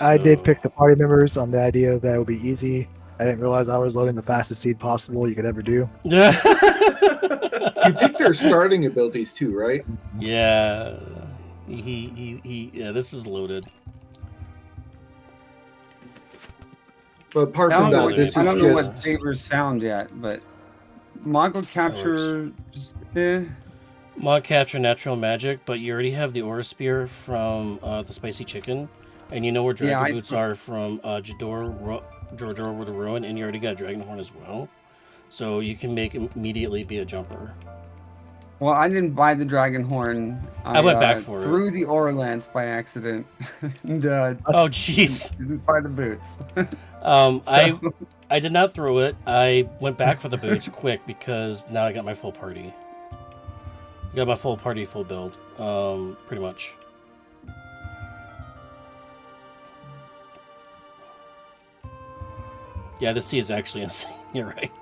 I did pick the party members on the idea that it would be easy. I didn't realize I was loading the fastest seed possible you could ever do. Yeah. You picked their starting abilities too, right? Yeah. Yeah, this is loaded. But apart I from don't, that, know, this I is don't know what just Saber's found yet, but Mongol capture just Mod capture natural magic, but you already have the Aura Spear from the Spicy Chicken, and you know where Dragon Boots are from Jador with the Ruin, and you already got Dragon Horn as well. So you can immediately be a jumper. Well, I didn't buy the Dragon Horn. I went back for it. Threw the Aura Lance by accident. And, oh, jeez. Didn't buy the boots. I did not throw it. I went back for the boots quick because now I got my full party. I got my full party, full build, pretty much. Yeah, this sea is actually insane. You're right.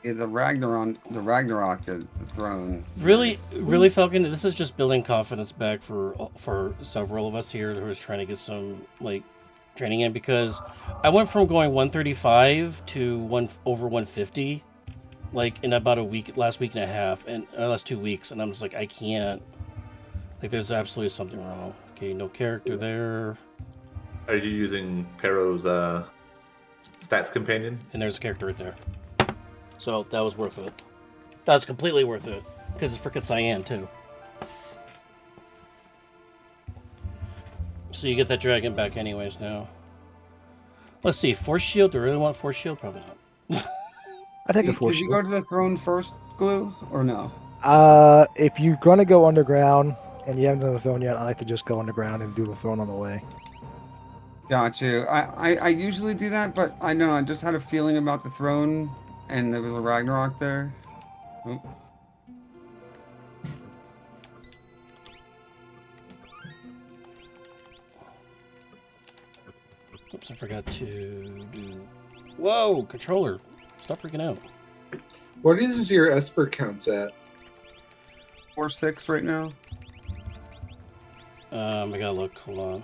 Yeah, the Ragnarok, the throne. Really, really, Falcon. This is just building confidence back for several of us here who is trying to get some like training in, because I went from going 135 to over 150, like in about last week and a half, and last 2 weeks, and I'm just like, I can't. Like, there's absolutely something wrong. Okay, no character there. Are you using Pero's stats companion? And there's a character right there. So that was worth it. That was completely worth it. Because it's frickin' cyan, too. So you get that dragon back anyways now. Let's see, Force Shield? Do I really want Force Shield? Probably not. I take a Force Did you Shield. go to the throne first, Glue, or no? If you're gonna go underground and you haven't done the throne yet, I like to just go underground and do the throne on the way. Got you. I usually do that, but I know I just had a feeling about the throne, and there was a Ragnarok there. Oh. Oops, I forgot to do... Whoa, controller. Stop freaking out. What is your Esper counts at? 4-6 right now. I gotta look. Hold on.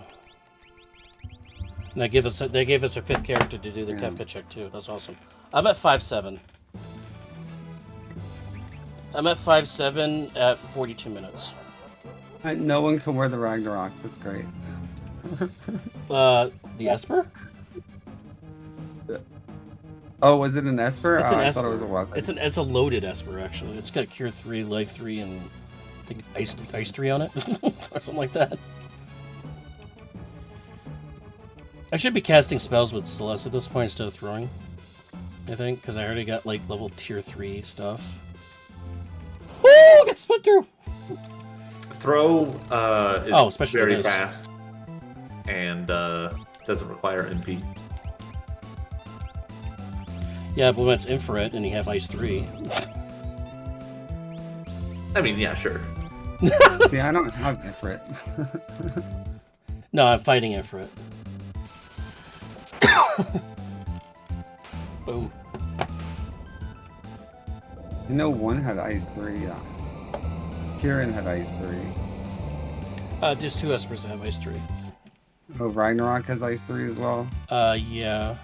And they gave us a 5th character to do the Kefka check too. That's awesome. I'm at 5-7. I'm at 5-7 at 42 minutes. No one can wear the Ragnarok. That's great. The Esper? Oh, was it an Esper? It's an I Esper. thought it was a weapon. It's a loaded Esper actually. It's got Cure 3, Life 3, and I think Ice 3 on it, or something like that. I should be casting spells with Celeste at this point instead of throwing. I think, because I already got like level tier 3 stuff. Woo! Get split through. Throw is especially very with this. fast and doesn't require MP. Yeah, but when it's infrared and you have Ice 3. I mean, yeah, sure. See, I don't have Ifrit. No, I'm fighting infrared. Boom. I know one had Ice 3. Kieran had Ice 3. Just 2 Espers that have Ice 3. Oh, Ragnarok has Ice 3 as well. Yeah.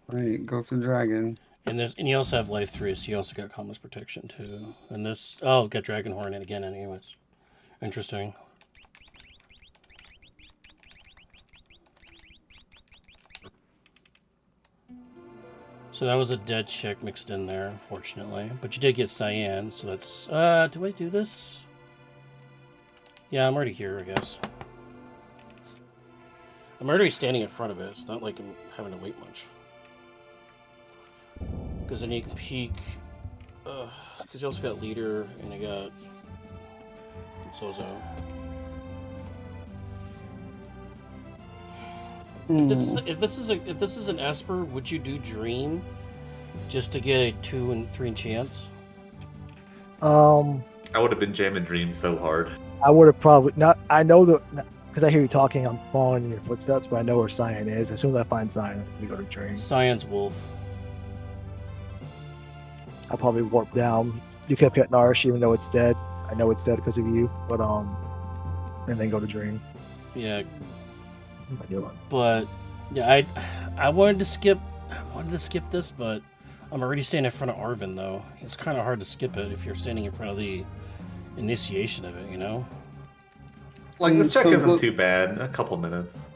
Right, go for the dragon. And you also have Life 3, so you also got Commerce Protection too. And this, got Dragonhorn in again anyways. Interesting. So that was a dead check mixed in there, unfortunately. But you did get Cyan, so that's... do I do this? Yeah, I'm already here, I guess. I'm already standing in front of it. It's not like I'm having to wait much. Because then you can peek... because you also got Leader, and you got... Zozo. If this is an Esper, would you do Dream just to get a 2 and 3 chance? I would have been jamming Dream so hard. I would have probably not. I know that because I hear you talking. I'm following in your footsteps, but I know where Cyan is. As soon as I find Cyan, we go to Dream. Cyan's Wolf. I'll probably warp down. You kept getting Arish, even though it's dead. I know it's dead because of you, but and then go to Dream. Yeah. But yeah, I wanted to skip this, but I'm already standing in front of Arvin though. It's kind of hard to skip it if you're standing in front of the initiation of it, you know? Like, this check isn't too bad. A couple minutes.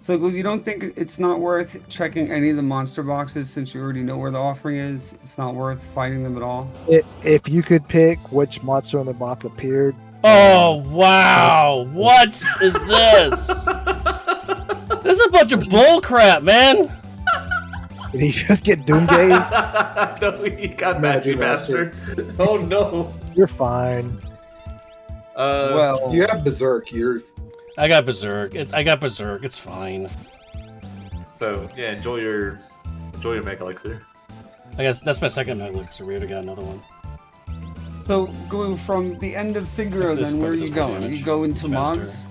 So you don't think it's not worth checking any of the monster boxes since you already know where the offering is? It's not worth fighting them at all? If you could pick which monster on the box appeared. Oh, wow. What is this? This is a bunch of bull crap, man. Did he just get Doomgazed? No, he got Magic Master. Oh, no. You're fine. Well, you have Berserk. I got Berserk. It's fine. So, yeah, enjoy your Mega Elixir. I guess that's my second Mega Elixir. We already got another one. So, Glue, from the end of Figaro, then where are you going? You go into mods?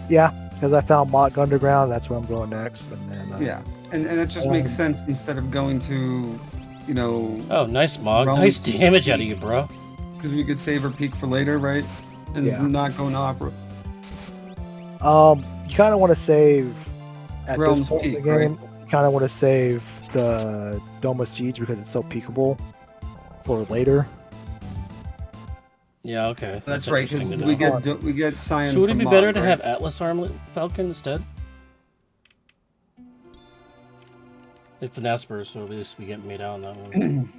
Yeah. because I found Mock Underground. That's where I'm going next. And then yeah, and it just makes sense instead of going to, you know. Oh, nice Mog. Nice damage out of you, bro. Because we could save our peak for later, right? And not go to Opera. You kind of want to save at Realms this point peak, in the game. right? You kind of want to save the Dome of Siege because it's so peakable for later. Yeah, okay. That's right, because we get Cyan. So would it be from better Mog, to right? have Atlas Armlet Falcon instead? It's an Esper, so at least we get made out on that one.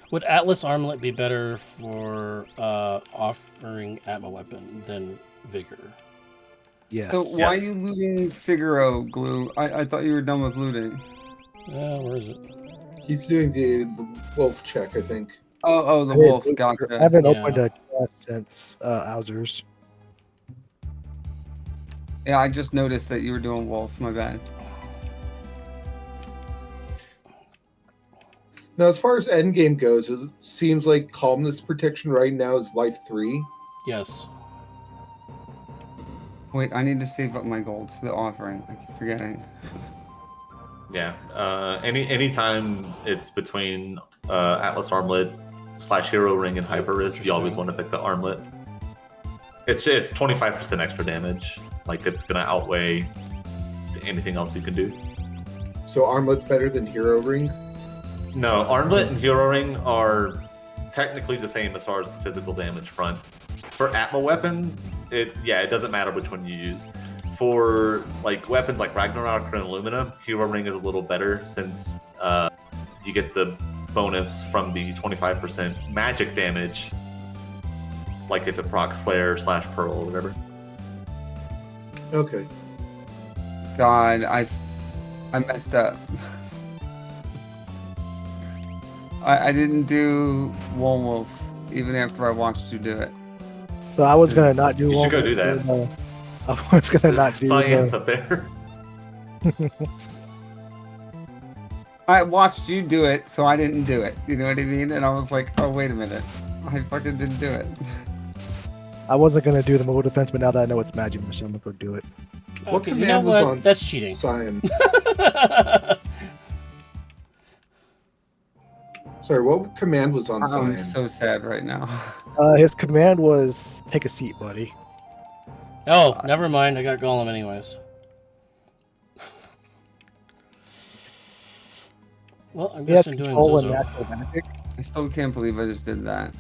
Would Atlas Armlet be better for offering Atma Weapon than Vigor? Yes. So why are you looting Figaro, Glue? I thought you were done with looting. Where is it? He's doing the wolf check, I think. Oh, the wolf. Gotcha. I haven't opened a chest since Owsers. Yeah, I just noticed that you were doing wolf. My bad. Now, as far as endgame goes, it seems like Calmness Protection right now is life 3. Yes. Wait, I need to save up my gold for the offering. I keep forgetting. Yeah. Anytime it's between Atlas Armlet / Hero Ring and Hyper Wrist, you always want to pick the Armlet. It's 25% extra damage. Like, it's gonna outweigh anything else you can do. So Armlet's better than Hero Ring? No, Armlet and Hero Ring are technically the same as far as the physical damage front. For Atma Weapon, it doesn't matter which one you use. For like weapons like Ragnarok and Illumina, Hero Ring is a little better since you get the bonus from the 25% magic damage, like if it procs Flare / Pearl or whatever. Okay. God, I messed up. I didn't do Lone Wolf even after I watched you do it. So I was gonna not do. You should go do that. I was gonna not do. Science up there. I watched you do it, so I didn't do it. You know what I mean? And I was like, oh, wait a minute. I fucking didn't do it. I wasn't gonna do the mobile defense, but now that I know it's magic, I'm gonna go do it. What Okay, command you know was what? on That's cheating. Cyan? Sorry, what command was on Cyan? I'm so sad right now. His command was take a seat, buddy. Oh, never mind. I got Golem anyways. Well, I'm He has guessing doing control and Zozo. natural magic. I still can't believe I just did that.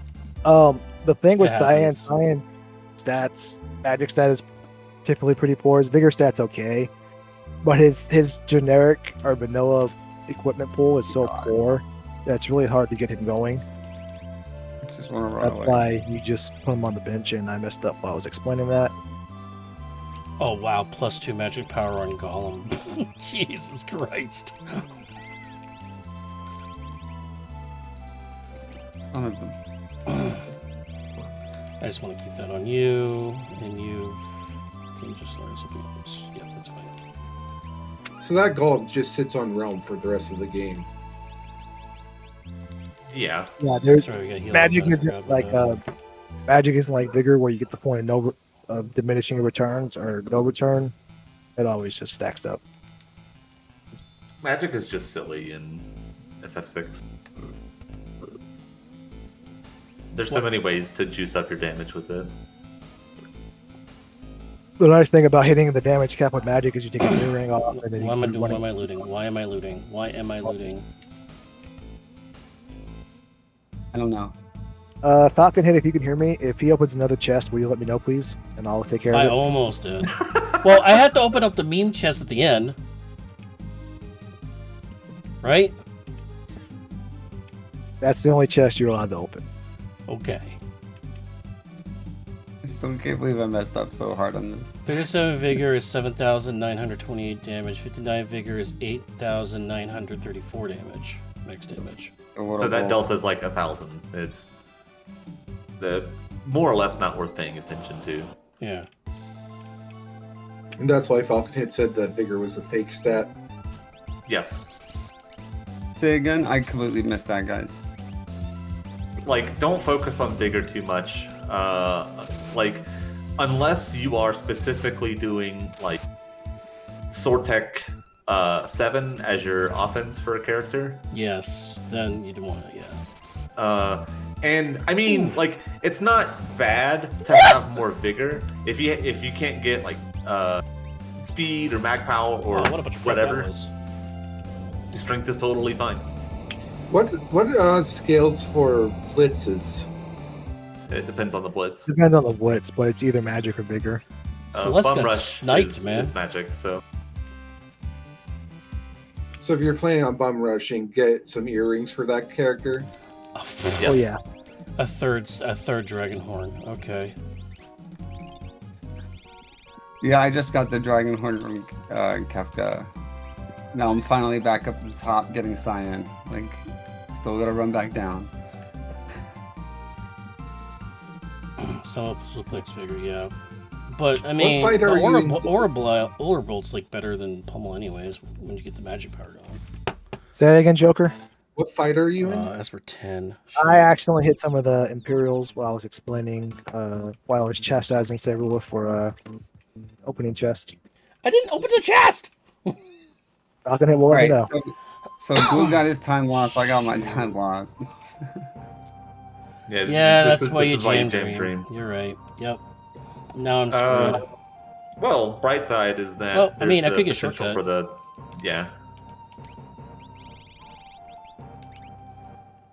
The thing with It Cyan happens. stats, magic stat is typically pretty poor. His vigor stat's okay, but his generic or vanilla equipment pool is so poor that it's really hard to get him going. I just want to run That's away. why you just put him on the bench, and I messed up while I was explaining that. Oh wow, +2 magic power on Golem. Jesus Christ. Son of a... I just want to keep that on you, and you can just learn something else. Yep, that's fine. So that golem just sits on Realm for the rest of the game. Yeah. Yeah, there's Sorry, we gotta heal magic off that isn't scrub, like magic isn't like vigor where you get the point of diminishing returns or no return. It always just stacks up. Magic is just silly in FF6. There's so many ways to juice up your damage with it. The nice thing about hitting the damage cap with magic is you take a new ring off and then Why am I you doing? run Why am I looting? Why am I looting? Why am I looting? I don't know. Falcon Hit, if you can hear me, if he opens another chest, will you let me know, please? And I'll take care of I it. almost did. Well, I have to open up the meme chest at the end. Right? That's the only chest you're allowed to open. Okay. I still can't believe I messed up so hard on this. 37 vigor is 7,928 damage. 59 vigor is 8,934 damage. Max damage. So that delta is like 1,000. It's more or less not worth paying attention to. Yeah. And that's why Falcon Hit said that Vigor was a fake stat. Yes. Say again? I completely missed that, guys. like don't focus on vigor too much. Like unless you are specifically doing like Sword Tech 7 as your offense for a character. Yes, then you don't want to. Yeah. And I mean, like it's not bad to have more vigor if you can't get like speed or mag power or What a bunch of crap whatever. that was. Strength is totally fine. What scales for blitzes? It depends on the blitz. Depends on the blitz, but it's either magic or vigor. Celeste Bum got rush sniped, man. is magic, so So if you're planning on bum rushing, get some earrings for that character. yes. Oh yeah. A third dragon horn. Okay. Yeah, I just got the dragon horn from Kefka. Now I'm finally back up at the top getting cyan. Like, still gotta run back down. Some suplex figure, yeah. But I mean, fight are you in? Aura Bolt's like better than Pummel, anyways. When you get the magic power going. Say that again, Joker. What fight are you in? As for 10, I accidentally hit some of the Imperials while I was explaining, while I was chastising Saberwolf for opening chest. I didn't open the chest. Not gonna hit. We'll let me know. So Glue got his time loss. I got my time loss. Yeah, that's why you jam jam dream. You're right. Yep. Now I'm screwed. Well, bright side is that Well, I mean, I there's could the get potential shortcut. for the yeah.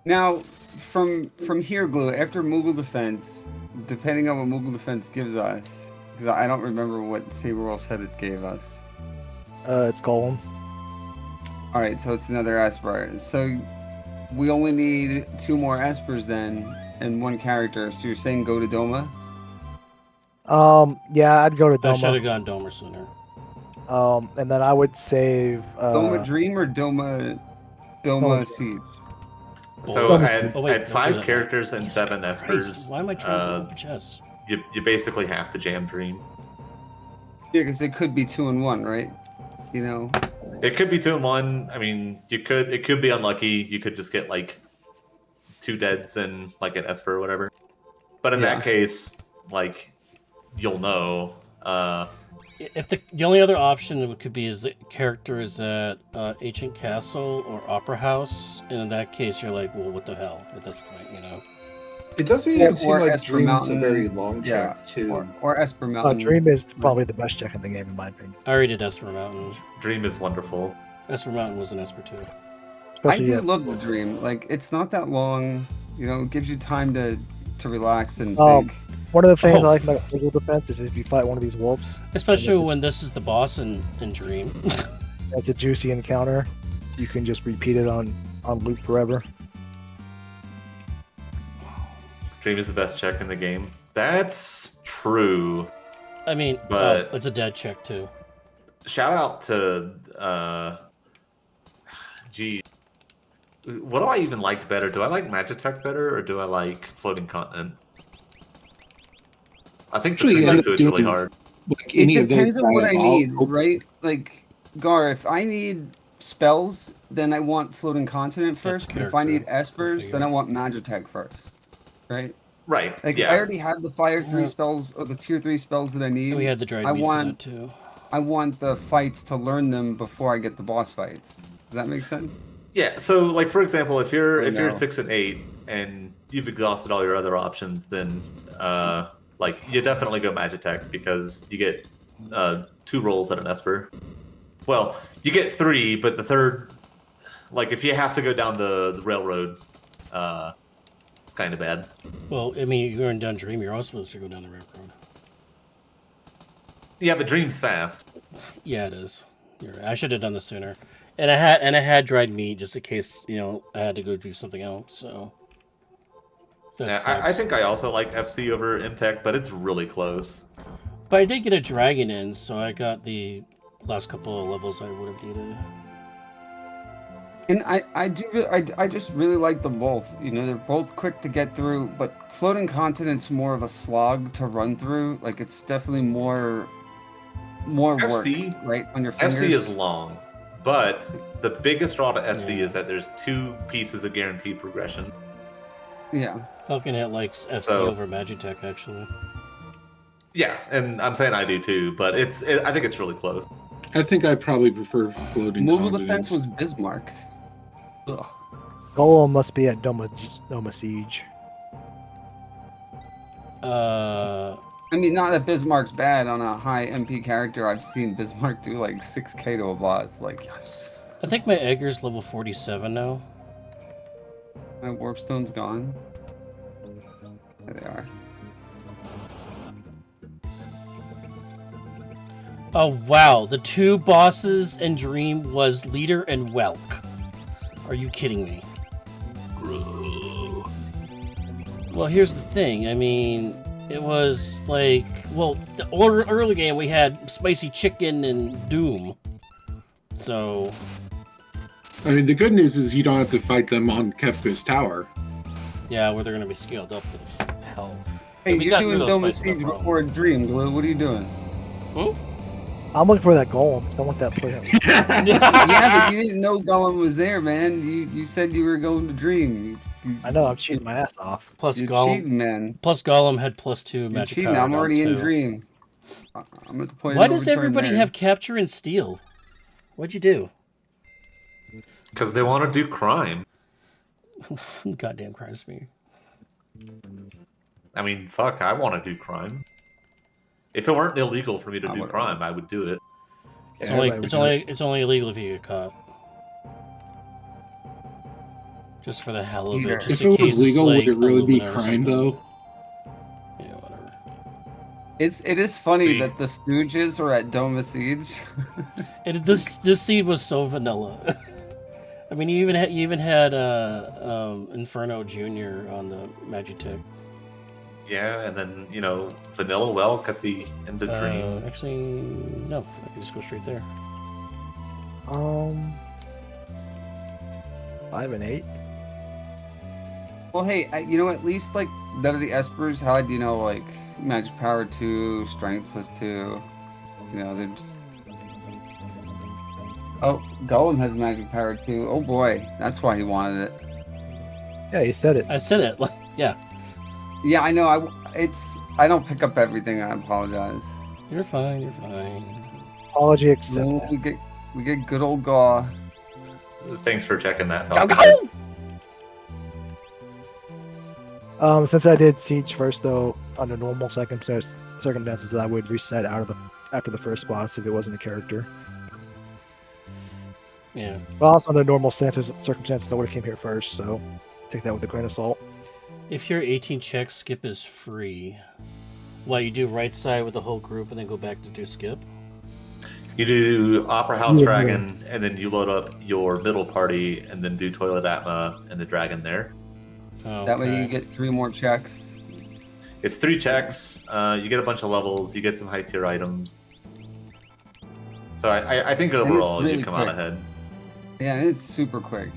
Now, from here, Glue, after Moogle Defense, depending on what Moogle Defense gives us, because I don't remember what Saberwolf said it gave us. It's Golem. All right, so it's another Esper. So we only need 2 more Espers then, and 1 character. So you're saying go to Doma? Yeah, I'd go to I should Doma. have gone Domer sooner. And then I would save. Doma Dream or Doma Siege? So Oh, I had wait, don't do 5 that. characters and Jesus 7 Christ, espers. Why am I trying to open chest? You basically have to jam dream. Yeah, because it could be 2 and 1, right? You know. It could be 2 and 1. I mean, it could be unlucky. You could just get like 2 deads and like an esper or whatever. But in that case, like you'll know. If the only other option could be is the character is at Ancient Castle or Opera House, and in that case, you're like, well, what the hell at this point, you know? It doesn't even seem like Esper Dream's Mountain. a very long Yeah, check, too. or Esper Mountain. Dream is probably the best check in the game, in my opinion. I already did Esper Mountain. Dream is wonderful. Esper Mountain was an Esper too. I Especially do at- love the Dream. Like, it's not that long. You know, it gives you time to relax and Um, think. One of the things Oh. I like about Moogle Defense is if you fight one of these wolves, Especially it's a- when this is the boss in Dream. that's a juicy encounter. You can just repeat it on loop forever. Dream is the best check in the game. That's true. I mean, But- it's a dead check too. Shout out to gee. What do I even like better? Do I like Magitech better or do I like Floating Continent? I think Actually, between end those two up is really doing- hard. Like It any of those depends on what I dialogue- need, right? Like, Gar, if I need spells, then I want Floating Continent first. But if I need Espers, figure. then I want Magitech first, right? Right. Like, yeah. if I already have the Fire 3 Yeah. spells or the Tier 3 spells that I need, And we had the dried I meat want- for that too. I want the fights to learn them before I get the boss fights. Does that make sense? Yeah, so like for example, if you're I know. at 6 and 8 and you've exhausted all your other options, then like you definitely go Magitech because you get 2 rolls at an Esper. Well, you get 3, but the third, like if you have to go down the railroad, it's kind of bad. Well, I mean, you're going down Dream. You're also supposed to go down the railroad. Yeah, but Dream's fast. Yeah, it is. You're right. I should have done this sooner. And I had dried meat just in case, you know, I had to go do something else. So that Yeah, I sucks. think I also like FC over MTech, but it's really close. But I did get a dragon in, so I got the last couple of levels I would have needed. And I just really like them both. You know, they're both quick to get through, but Floating Continent's more of a slog to run through. Like, it's definitely more FC work, right, on your fingers. FC is long, but the biggest draw to FC is that there's 2 pieces of guaranteed progression. Yeah. Falcon likes FC So- over Magitech, actually. Yeah, and I'm saying I do too, but I think it's really close. I think I probably prefer floating Mobile continents. defense was Bismarck. Ugh. Golem must be at Doma Siege. I mean, not that Bismarck's bad on a high MP character. I've seen Bismarck do like 6k to a boss. Like, I think my Egger's level 47 now. my Warpstone's gone. There they are. Oh, wow. The two bosses in Dream was Leader and Welk. Are you kidding me? Well, here's the thing. I mean, it was like... Well, the early game, we had Spicy Chicken and Doom. So... I mean, the good news is you don't have to fight them on Kefka's tower. Yeah, where they're going to be scaled up to the hell. Hey, We you're got doing through those Dome of fights, no Siege problem. before Dream. What are you doing? I'm looking for that golem. 'Cause I want that player. Yeah, but you didn't know Gollum was there, man. You said you were going to Dream. I know, I'm cheating my ass off. Plus You're Gollum. cheating, man. Plus Gollum had +2 You're magic cheating. power. I'm already now, in too. Dream. I'm at the point. Why does everybody have capture and steal? What'd you do? Because they want to do crime. Goddamn crimes me. I mean, fuck, I want to do crime. If it weren't illegal for me to I do would- crime, I would do it. It's Yeah, only everybody would it's only illegal if you get caught. Just for the hell of Peter. it. Just If in it was case it's legal, would like it really be Illumina or crime, something. though? Yeah, whatever. It is funny See. that the Stooges are at Dome of Siege. This seed was so vanilla. I mean, you even had Inferno Junior on the Magitech. Yeah, and then, Vanilla Welk at the end of Dream. Actually, no. I can just go straight there. 5 and 8. Well, hey, at least like none of the Espers had, like magic power 2, strength +2. They're just. Oh, Gollum has magic power 2. Oh boy, that's why he wanted it. Yeah, you said it. I said it. Like, yeah, Yeah, I know. I don't pick up everything. I apologize. you're fine. You're fine. Apology accepted. Oh, we get good old Gaw. Thanks for checking that. Go, Falcon. go! Since I did Siege first, though, under normal circumstances, I would reset after the first boss if it wasn't a character. Yeah. But also under normal circumstances, I would have came here first, so take that with a grain of salt. If you're 18 checks, skip is free. Well, you do right side with the whole group and then go back to do skip. You do Opera House Yeah. Dragon, and then you load up your middle party, and then do Toilet Atma and the dragon there. Oh, That way you okay. get 3 more checks. It's 3 checks. You get a bunch of levels. You get some high tier items. So I think it's overall really you come out quick. ahead. Yeah, and it's super quick.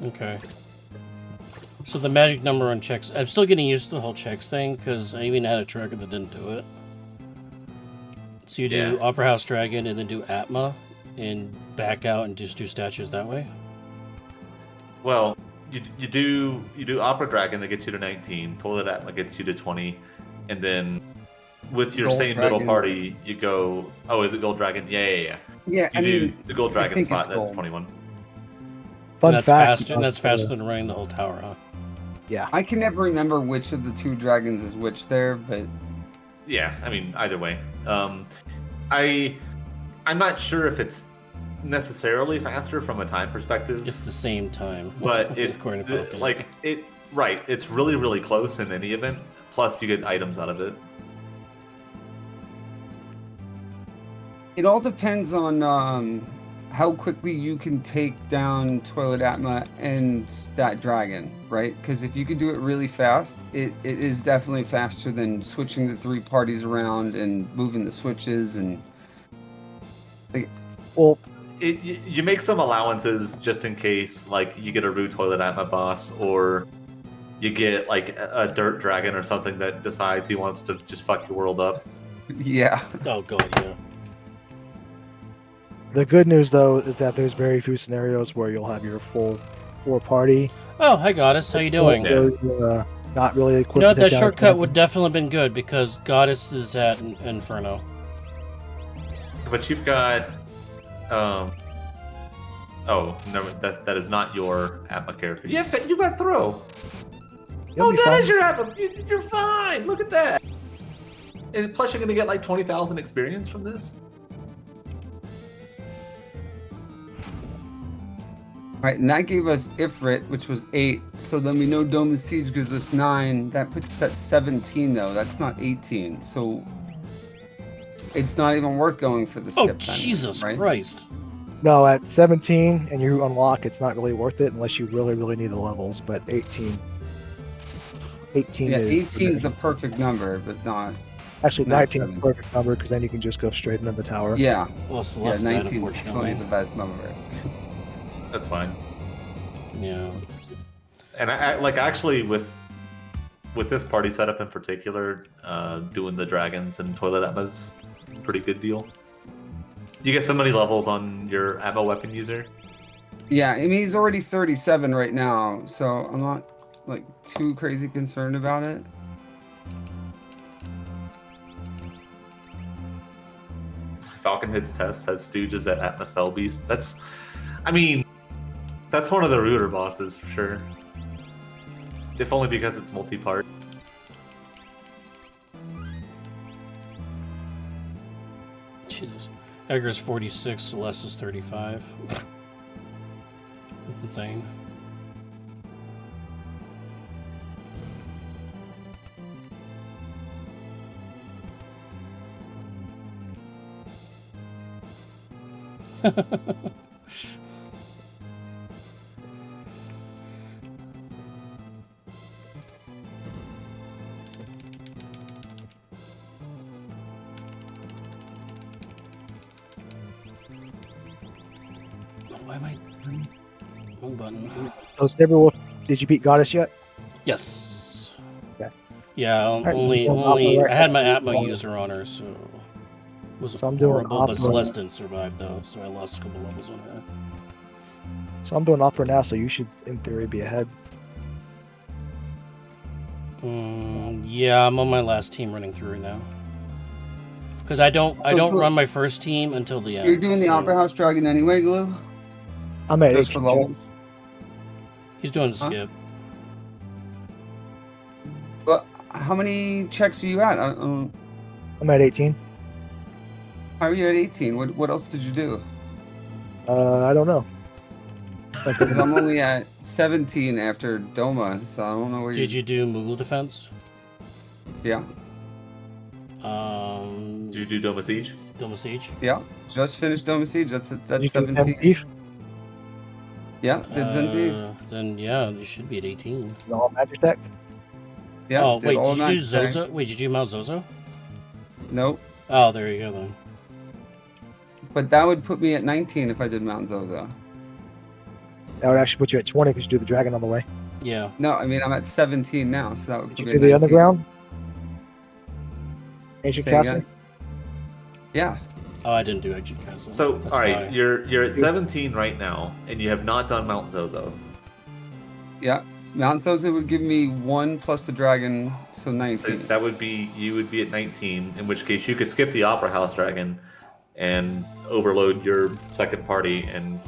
Okay. So the magic number on checks, I'm still getting used to the whole checks thing because I even had a tracker that didn't do it. So you do Yeah. Opera House Dragon and then do Atma and back out and just do statues that way. Well, you do Opera Dragon that gets you to 19. Toilet Atma gets you to 20, and then with your Gold same middle Dragon. party, you go. Oh, is it Gold Dragon? Yeah. Yeah, You I do mean, the Gold I Dragon think spot. it's That's gold. 21. Fun And that's fact. faster. And that's faster than running the whole tower, huh? Yeah. I can never remember which of the 2 dragons is which there, but Yeah, I mean either way. I'm not sure if it's necessarily faster from a time perspective, It's the same time. but it's according to Falcon. like it. Right, it's really close in any event. Plus, you get items out of it. it all depends on how quickly you can take down Toilet Atma and that dragon, right? Because if you can do it really fast, it is definitely faster than switching the 3 parties around and moving the switches and. Well, You make some allowances just in case, like you get a rude Toilet Atma boss, or you get like a dirt dragon or something that decides he wants to just fuck your world up. Yeah. Oh god, yeah. the good news, though, is that there's very few scenarios where you'll have your full for a party. Oh, hi, Goddess. How you doing? Yeah. Not really equipped. You know what? to That take down a shortcut dragon. would definitely have been good because Goddess is at Inferno. But you've got. Oh, no, that is not your Atma character. You got throw. You'll be That fine. is your Atma. You're fine. Look at that. And plus, you're gonna get like 20,000 experience from this. Right, and that gave us Ifrit, which was 8. So then we know Dome of Siege gives us 9. That puts us at 17, though. That's not 18. So it's not even worth going for the skip. Oh, then, Jesus right? Christ. No, at 17 and you unlock, it's not really worth it unless you really, really need the levels. But 18. 18 Yeah, is 18 is the perfect number, but not. actually not 19 is the 17. perfect number because then you can just go straight into the tower. Yeah, Well, yeah, Celeste died, 19 is unfortunately. totally the best number. That's fine. Yeah. And I like actually with this party setup in particular, doing the dragons and toilet Atma's a pretty good deal. You get so many levels on your Atma weapon user. Yeah, I mean, he's already 37 right now, so I'm not like too crazy concerned about it. Falcon Hits test has Stooges at Atma Cell Beast. That's one of the ruder bosses for sure. If only because it's multi-part. Jesus. Edgar's 46, Celeste is 35. That's insane. Why am I... Wrong button. So Saberwolf, did you beat Goddess yet? Yes. Okay. Yeah, right, only so Atma right I had my now. Atma user on her, so it wasn't So I'm doing horrible, but Atma. Celeste didn't survive though, so I lost a couple levels on her. So I'm doing opera now, so you should, in theory, be ahead. Yeah, I'm on my last team running through right now. Because I don't run my first team until the end. You're doing the so- Opera House Dragon anyway, Glue? I'm at Just for 18 levels? checks. He's doing Huh? skip. But how many checks are you at? I'm at 18. How are you at 18? What else did you do? I don't know. Because I'm only at 17 after Doma, so I don't know where Did you do Moogle defense? Yeah, Did you do Doma Siege? Doma Siege? yeah. Just finished Doma Siege. That's You can 17. Zenith, Yeah, did Zenith. Then yeah, you should be at 18. the all magic deck. Yeah. Oh wait, all did you do magic deck. Zozo? Wait, did you mount Zozo? Nope. Oh, there you go then. But that would put me at 19 if I did Mount Zozo. That would actually put you at 20 because you do the dragon on the way. Yeah. No, I mean I'm at 17 now, so that would Did put you me do at the 19. underground? Ancient Say castle? again? Yeah. Oh, I didn't do Ancient Castle. So That's all right, why. you're at 17 right now, and you have not done Mount Zozo. Yeah. Mount Zozo would give me 1 plus the dragon, so 19. So that would be you would be at 19. In which case you could skip the Opera House Dragon, and overload your second party and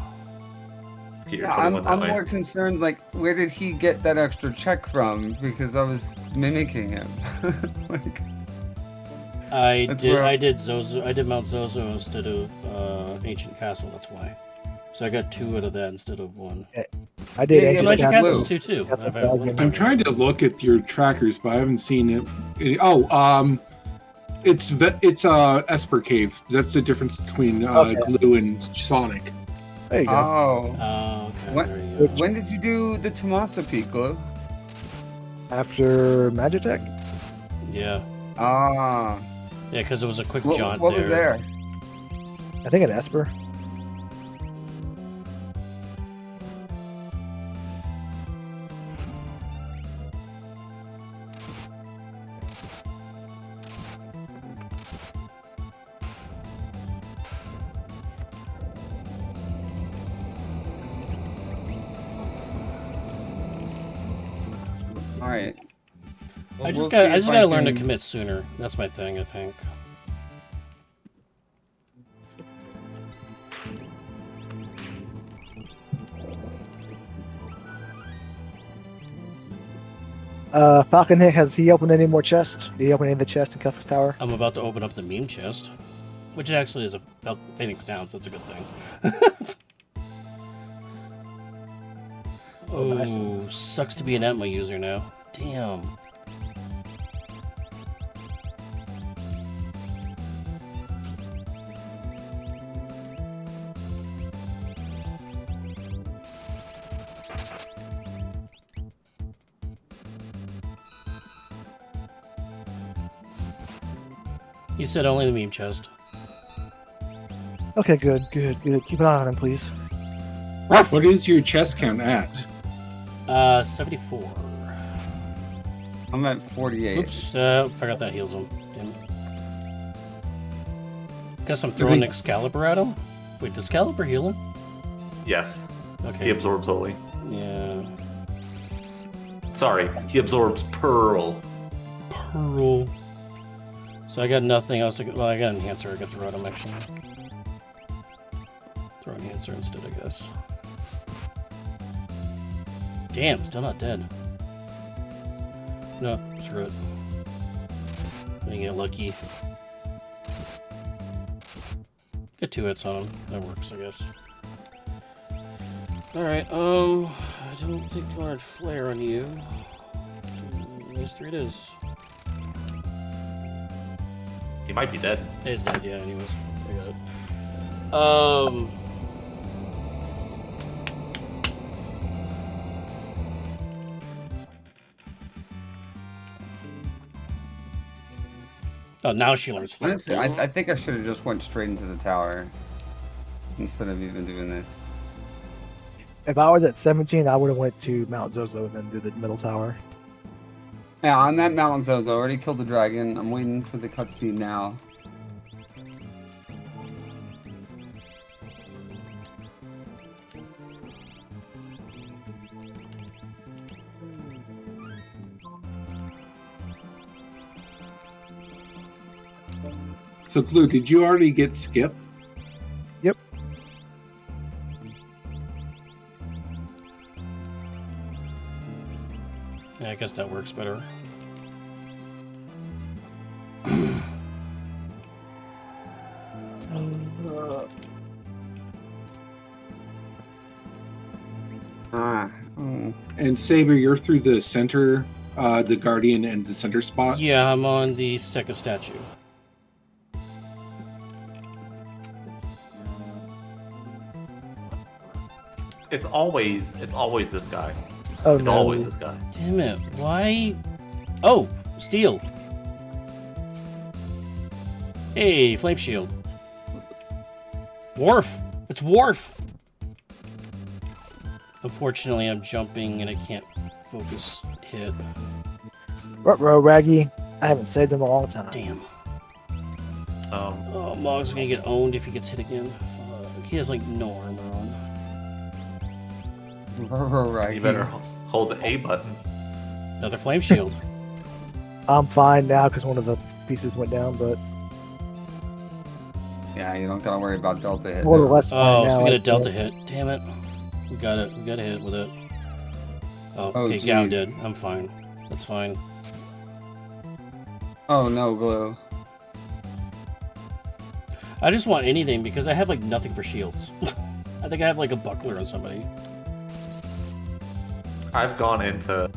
get your Yeah, 21 that I'm way. more concerned, like, where did he get that extra check from? Because I was mimicking him. Like, I That's did where- I did Zozo. I did Mount Zozo instead of Ancient Castle. That's why. So I got 2 out of that instead of 1. I did Yeah, Ancient but Ancient castle. Castle is 2 too. That's I've a had bad one. I'm trying to look at your trackers, but I haven't seen it. It's Esper Cave. That's the difference between Okay. Glue and Sonic. There you go. oh. Oh, okay. What- There you go. When did you do the Tomasa Peak, Glue? After magic deck? Yeah. Ah. Yeah, because it was a quick What, jaunt what was there? I think an Esper. I just we'll gotta learn to can- commit sooner. That's my thing, I think. Falcon Hick, has he opened any more chests? Did he open any of the chests in Cuff's Tower? I'm about to open up the meme chest, which actually is a Phoenix down, so that's a good thing. Oh, nice. Oh, sucks to be an Atma user now. Damn. He said only the meme chest. Okay, good. Keep an eye on him, please. What is your chest count at? 74. I'm at 48. Oops, forgot that heals him. Damn it. Guess I'm throwing Excalibur at him? Wait, does Excalibur heal him? Yes. Okay. He absorbs holy. Yeah. Sorry, he absorbs pearl. Pearl. So I got nothing else. Well, I got Enhancer. I got the Rotom actually. Throw Enhancer instead, I guess. Damn, still not dead. No, screw it. I didn't get lucky. Get 2 hits on him. That works, I guess. Alright, I don't think I had Flare on you. So, these 3 it is. He might be dead. He's dead, yeah, anyways. I got it. Oh, now she learns Flare. Honestly, I think I should have just went straight into the tower instead of even doing this. If I was at 17, I would have went to Mount Zozo and then did the middle tower. Yeah, I'm at Mountain Zozo. I already killed the dragon. I'm waiting for the cutscene now. So, Glue, did you already get Skip? Yep. Yeah, I guess that works better. And Saber, you're through the center, the Guardian and the center spot? Yeah, I'm on the second statue. It's always this guy. Oh, It's no. always this guy. Damn it, why? Oh, steel. Hey, flame shield. Worf! It's Worf! Unfortunately, I'm jumping and I can't focus hit. Ruh-roh, Raggy. I haven't saved him in a long time. Damn. Um, Oh, Mog's gonna get owned if he gets hit again. Fuck. He has like no armor on. Right. you better hold the A button. Another flame shield. I'm fine now because one of the pieces went down, but Yeah, you don't gotta worry about Delta hit. more or now. less fine Oh, now. so we got a I delta think. hit. Damn it. We got it. We got a hit with it. Oh, Oh, okay, Gao jeez. did. I'm fine. That's fine. Oh no, Glue. I just want anything because I have like nothing for shields. I think I have like a buckler on somebody. I've gone into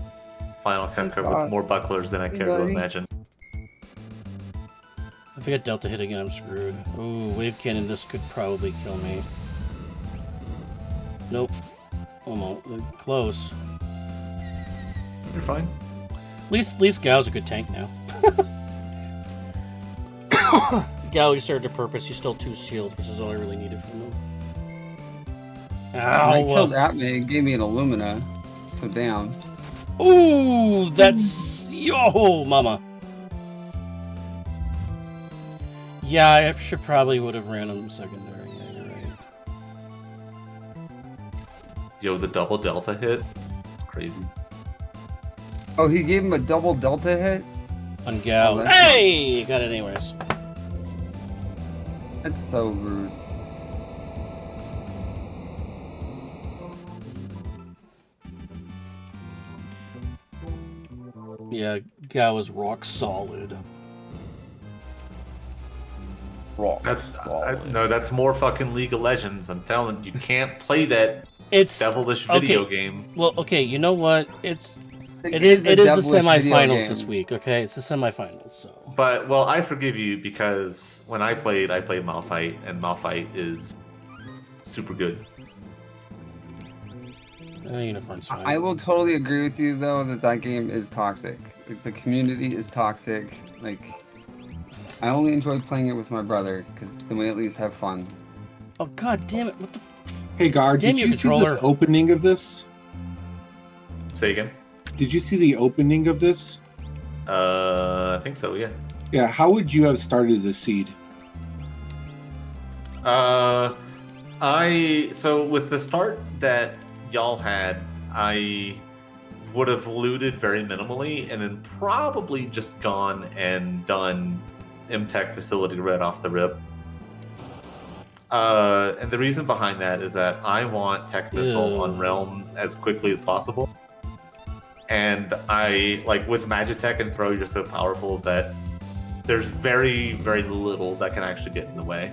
Final Kefka with more bucklers than I care to Buddy. imagine. If I get delta hit again, I'm screwed. Ooh, wave cannon. This could probably kill me. Nope. Almost. Close. You're fine. At least Gao's a good tank now. Gao, you served a purpose. You stole 2 shields, which is all I really needed from him. I Ow! killed Atme. It gave me an Illumina. So down. Ooh, that's... Yo, mama. Yeah, I should probably would have ran him secondary. Yeah, you're right. Yo, the double delta hit. Crazy. Oh, he gave him a double delta hit? On Gal. Oh, that's Hey! Got it anyways. That's so rude. Yeah, Gal was rock solid. Rock. No, that's more fucking League of Legends. I'm telling you, can't play that It's devilish video game. Well, okay, you know what? It It is a the devilish video semifinals game. this week, okay? It's the semifinals, so. But well, I forgive you because when I played Malphite, and Malphite is super good. Unicorn's fine. I will totally agree with you though that game is toxic. Like, the community is toxic. Like, I only enjoy playing it with my brother because then we at least have fun. Oh god damn it! What the? Hey, Guard, Damn did you, you see controller. the opening of this? Say again. Did you see the opening of this? I think so. Yeah. Yeah, how would you have started the seed? So with the start that y'all had, I would have looted very minimally, and then probably just gone and done MTech facility right off the rip. And the reason behind that is that I want Tech Missile on Realm as quickly as possible. And I, like, with Magitech and Throw, you're so powerful that there's very, very little that can actually get in the way.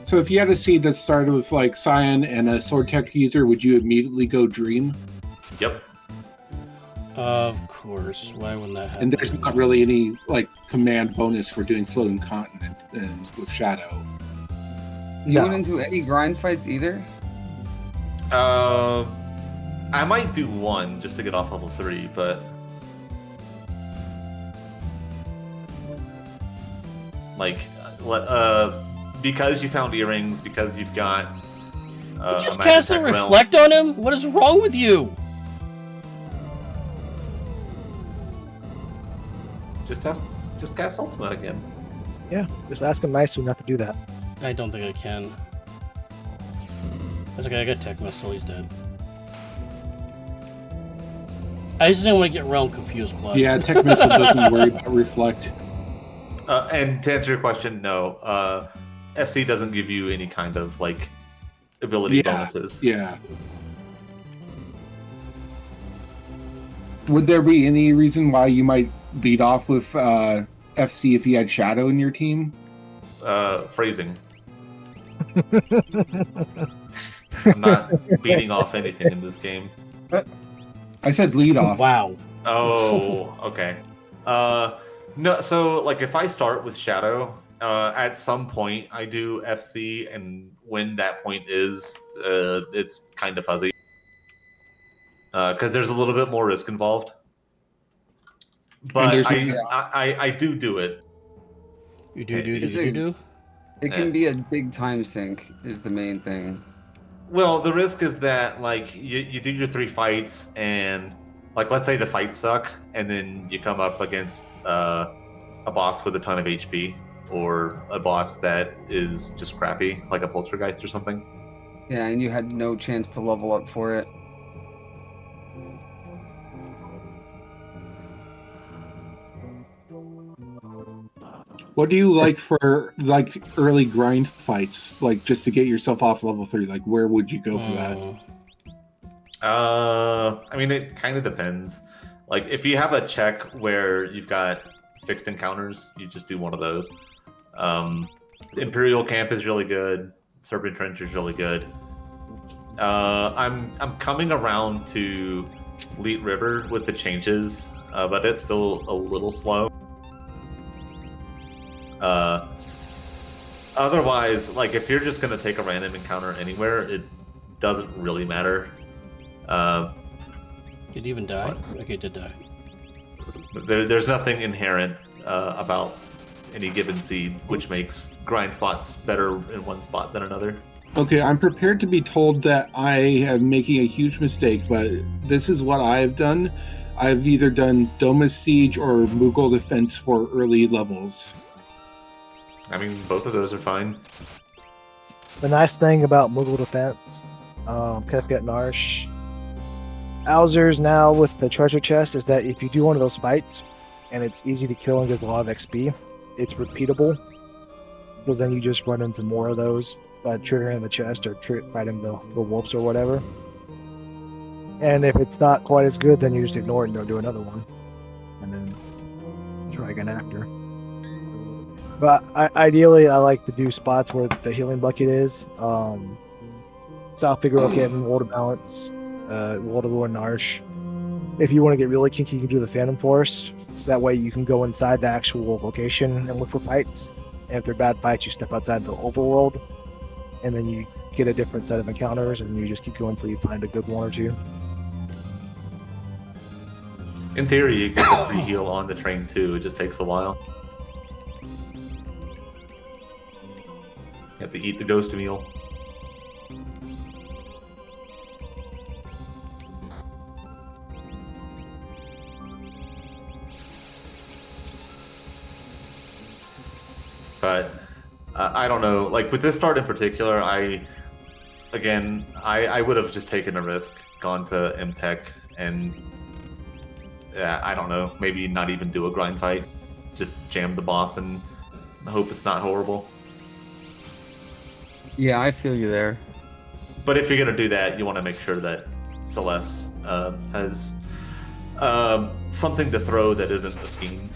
So if you had a seed that started with like Cyan and a Sword Tech user, would you immediately go Dream? Yep. Of course. Why wouldn't that happen? And there's not really any like command bonus for doing Floating Continent and with Shadow. You wouldn't do any grind fights either? I might do one just to get off level 3, but like, because you found earrings, because you've got You just a cast a Magitech realm. reflect on him? What is wrong with you? Just cast ultimate again. Yeah, just ask him nicely not to do that. I don't think I can. That's okay, I got Tech Missile, he's dead. I just didn't want to get Realm confused, Claude. Yeah, Tech Missile doesn't worry about Reflect. And to answer your question, no. FC doesn't give you any kind of like ability bonuses. Yeah. Would there be any reason why you might lead off with FC if you had Shadow in your team? Phrasing. I'm not beating off anything in this game. I said lead off. Wow. Oh, okay. No, so like if I start with Shadow, at some point I do FC, and when that point is, it's kind of fuzzy. Because there's a little bit more risk involved. But I do it. You do? It can be a big time sink is the main thing. Well, the risk is that like you do your 3 fights, and like let's say the fights suck, and then you come up against a boss with a ton of HP, or a boss that is just crappy, like a Poltergeist or something. Yeah, and you had no chance to level up for it. What do you like for like early grind fights, like just to get yourself off level 3? Like, where would you go for that? I mean, it kind of depends. Like, if you have a check where you've got fixed encounters, you just do one of those. Imperial Camp is really good. Serpent Trench is really good. I'm coming around to Leet River with the changes, but it's still a little slow. Otherwise, like if you're just gonna take a random encounter anywhere, it doesn't really matter. Did he even die? Okay, did die. There's nothing inherent about any given seed which makes grind spots better in one spot than another. Okay, I'm prepared to be told that I am making a huge mistake, but this is what I've done. I've either done Domus Siege or Mughal Defense for early levels. I mean, both of those are fine. The nice thing about Mughal Defense, Kefket Narsh, Bowser's now with the treasure chest is that if you do one of those fights and it's easy to kill and gives a lot of XP, it's repeatable because then you just run into more of those by triggering the chest or fighting the wolves or whatever. And if it's not quite as good, then you just ignore it and go do another one, and then try again after. But ideally, I like to do spots where the healing bucket is. South Figueroa Kevin, Water Balance, Water Lord Narsh. If you want to get really kinky, you can do the Phantom Forest. That way you can go inside the actual location and look for fights. And if they're bad fights, you step outside the overworld, and then you get a different set of encounters, and you just keep going until you find a good one or two. In theory, you get the free heal on the train too. It just takes a while. You have to eat the ghost meal. But I don't know. Like with this start in particular, I would have just taken a risk, gone to MTech, and I don't know. Maybe not even do a grind fight. Just jam the boss and hope it's not horrible. Yeah, I feel you there. But if you're gonna do that, you want to make sure that Celeste has something to throw that isn't a scheme.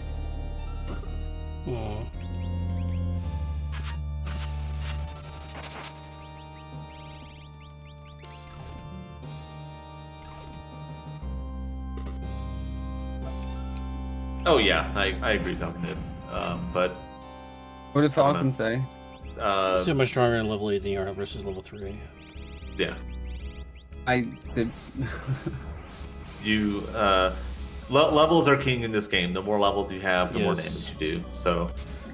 Oh yeah, I agree, Falcon did. But what did Falcon say? So much stronger in level 8 than you are versus level 3. Yeah. I did. You levels are king in this game. The more levels you have, the more damage you do. So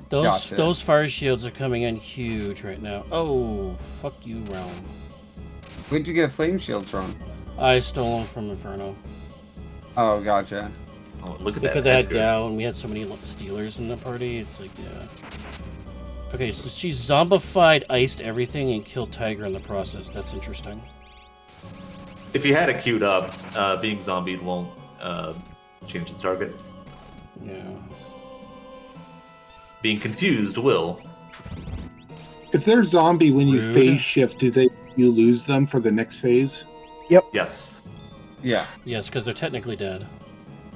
those fire shields are coming in huge right now. Oh, fuck you, Realm. Where'd you get flame shields from? I stole them from Inferno. Oh, gotcha. Oh, look at because that. I had Gao and we had so many stealers in the party. It's like, yeah. Okay, so she zombified, iced everything, and killed Tiger in the process. That's interesting. If you had it queued up, being zombied won't change the targets. Yeah. Being confused will. If they're zombie when you Rude. phase shift, you lose them for the next phase? Yep. Yes. Yeah. Yes, because they're technically dead.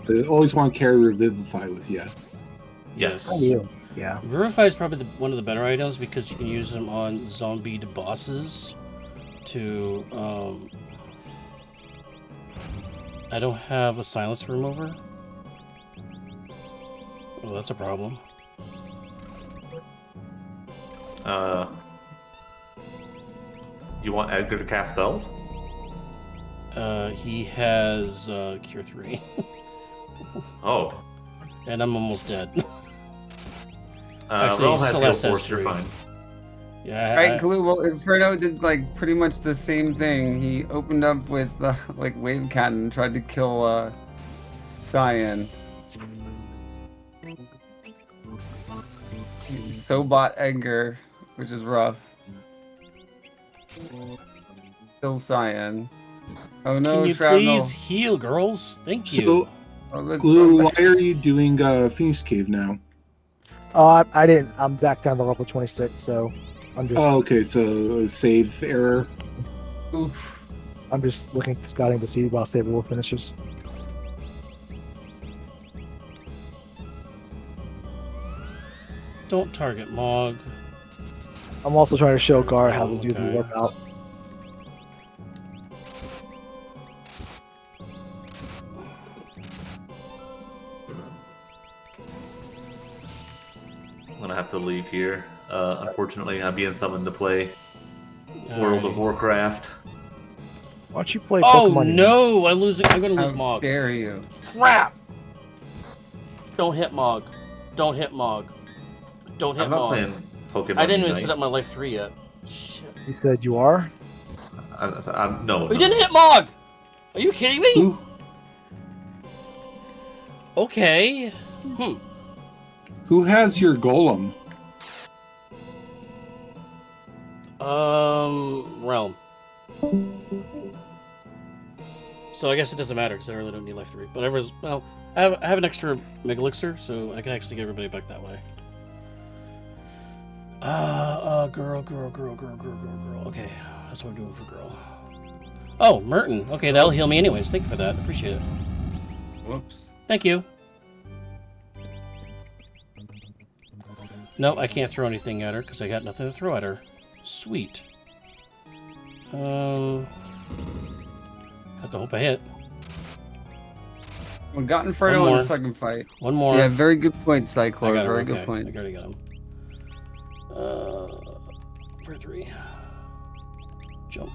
They always want to carry Revivify with you. Yes. Yeah. Revivify is probably one of the better items because you can use them on zombied bosses to, I don't have a silence remover. Oh, that's a problem. You want Edgar to cast spells? He has Cure 3. Oh. And I'm almost dead. Actually, Realm has Heal Force, you're fine. Yeah. Right, Glue. Well, Inferno did like pretty much the same thing. He opened up with like wave cannon and tried to kill Cyan. He so bought Edgar, which is rough. Kill Cyan. Oh no, Can you Shrapnel. please heal, girls? Thank you. Oh, Glue, why are you doing Phoenix Cave now? Oh, I didn't. I'm back down to level 26, so I'm just. Oh, okay. So a save error. Oof. I'm just scouting to see while Saber Wolf finishes. Don't target Mog. I'm also trying to show Gar how to do the Okay. workout. I'm gonna have to leave here. Unfortunately, I'm being summoned to play World of Warcraft. Why don't you play Oh Pokemon? no! I'm losing. I'm gonna lose How Mog. dare you? Crap! Don't hit Mog. Don't hit Mog. Don't hit I'm not Mog. playing Pokemon I didn't even Unite. set up my life 3 yet. Shit. You said you are? No. We didn't hit Mog! Are you kidding me? Okay. Who has your golem? Realm. So I guess it doesn't matter because I really don't need life 3. But well, I have an extra Mega Elixir, so I can actually get everybody back that way. Girl. Okay, that's what I'm doing for girl. Oh, Merton. Okay, that'll heal me anyways. Thank you for that. Appreciate it. Whoops. Thank you. No, I can't throw anything at her because I got nothing to throw at her. Sweet. Have to hope I hit. We got Inferno in the second fight. One more. Yeah, very good point, Cyclone. Very good I points. already got him. For 3. Jump.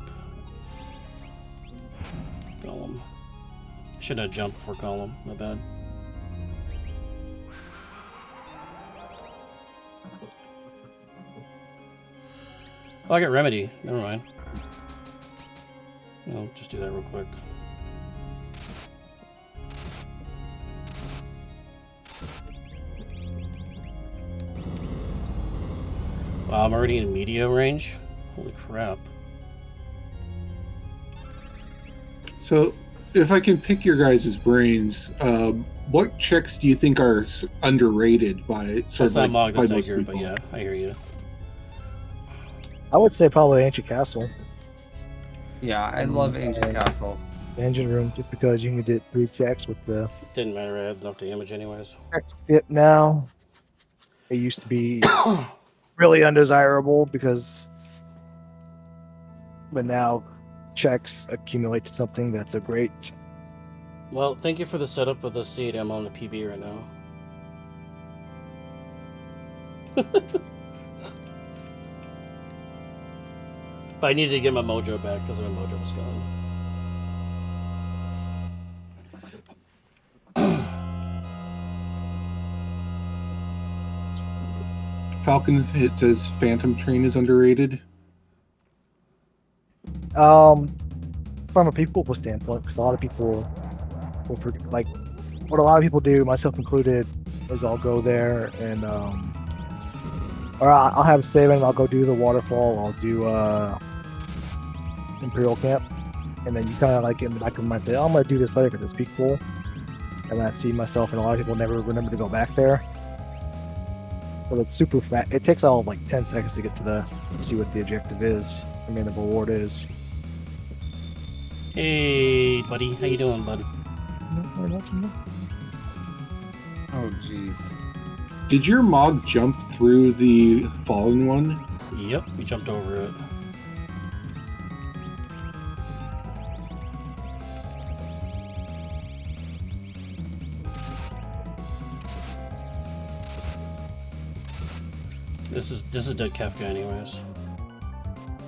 Golem. I should have jumped before Golem. My bad. Oh, I got Remedy. Never mind. I'll just do that real quick. Wow, I'm already in media range? Holy crap. So, if I can pick your guys' brains, what checks do you think are underrated by That's not Mog, that's Edgar, but yeah, I hear you. I would say probably Ancient Castle. Yeah, I love Ancient Castle. The engine room, just because you can get 3 checks with the... Didn't matter, I had enough damage anyways. skip now. It used to be really undesirable because... But now checks accumulate to something that's a great... Well, thank you for the setup of the seat. I'm on the PB right now. But I needed to get my mojo back because my mojo was gone. Falcon, it says Phantom Train is underrated. From a people standpoint, because a lot of people will like what a lot of people do, myself included, is I'll go there and or I'll have 7. I'll go do the waterfall. I'll do Imperial Camp, and then you kind of like in the back of my mind say, oh, I'm gonna do this later because it's peaceful, and then I see myself, and a lot of people never remember to go back there. But it's super fast. It takes all like 10 seconds to get to see what the objective is. I mean, the reward is. Hey, buddy. How you doing, bud? Oh, jeez. Did your Mog jump through the fallen one? Yep, we jumped over it. This is dead Kafka anyways.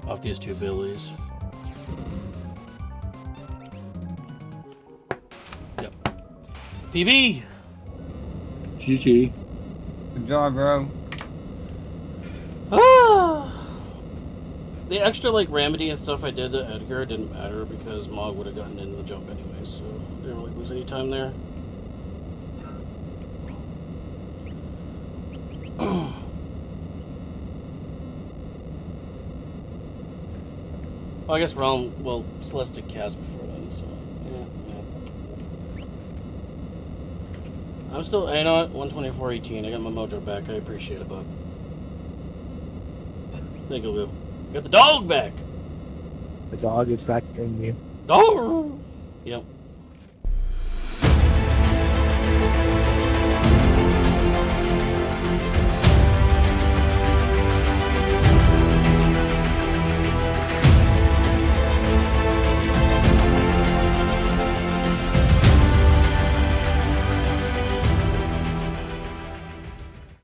Off these 2 abilities. Yep. PB! GG. Good job, bro. Ah! The extra like remedy and stuff I did to Edgar didn't matter because Mog would have gotten in the jump anyway, so didn't really lose any time there. Well, I guess Realm, well, Celeste did cast before then, so yeah. I'm still, you know what, 124.18. I got my mojo back. I appreciate it, bud. Thank you, Lou. Got the dog back. The dog is back in you. Dog. Yep.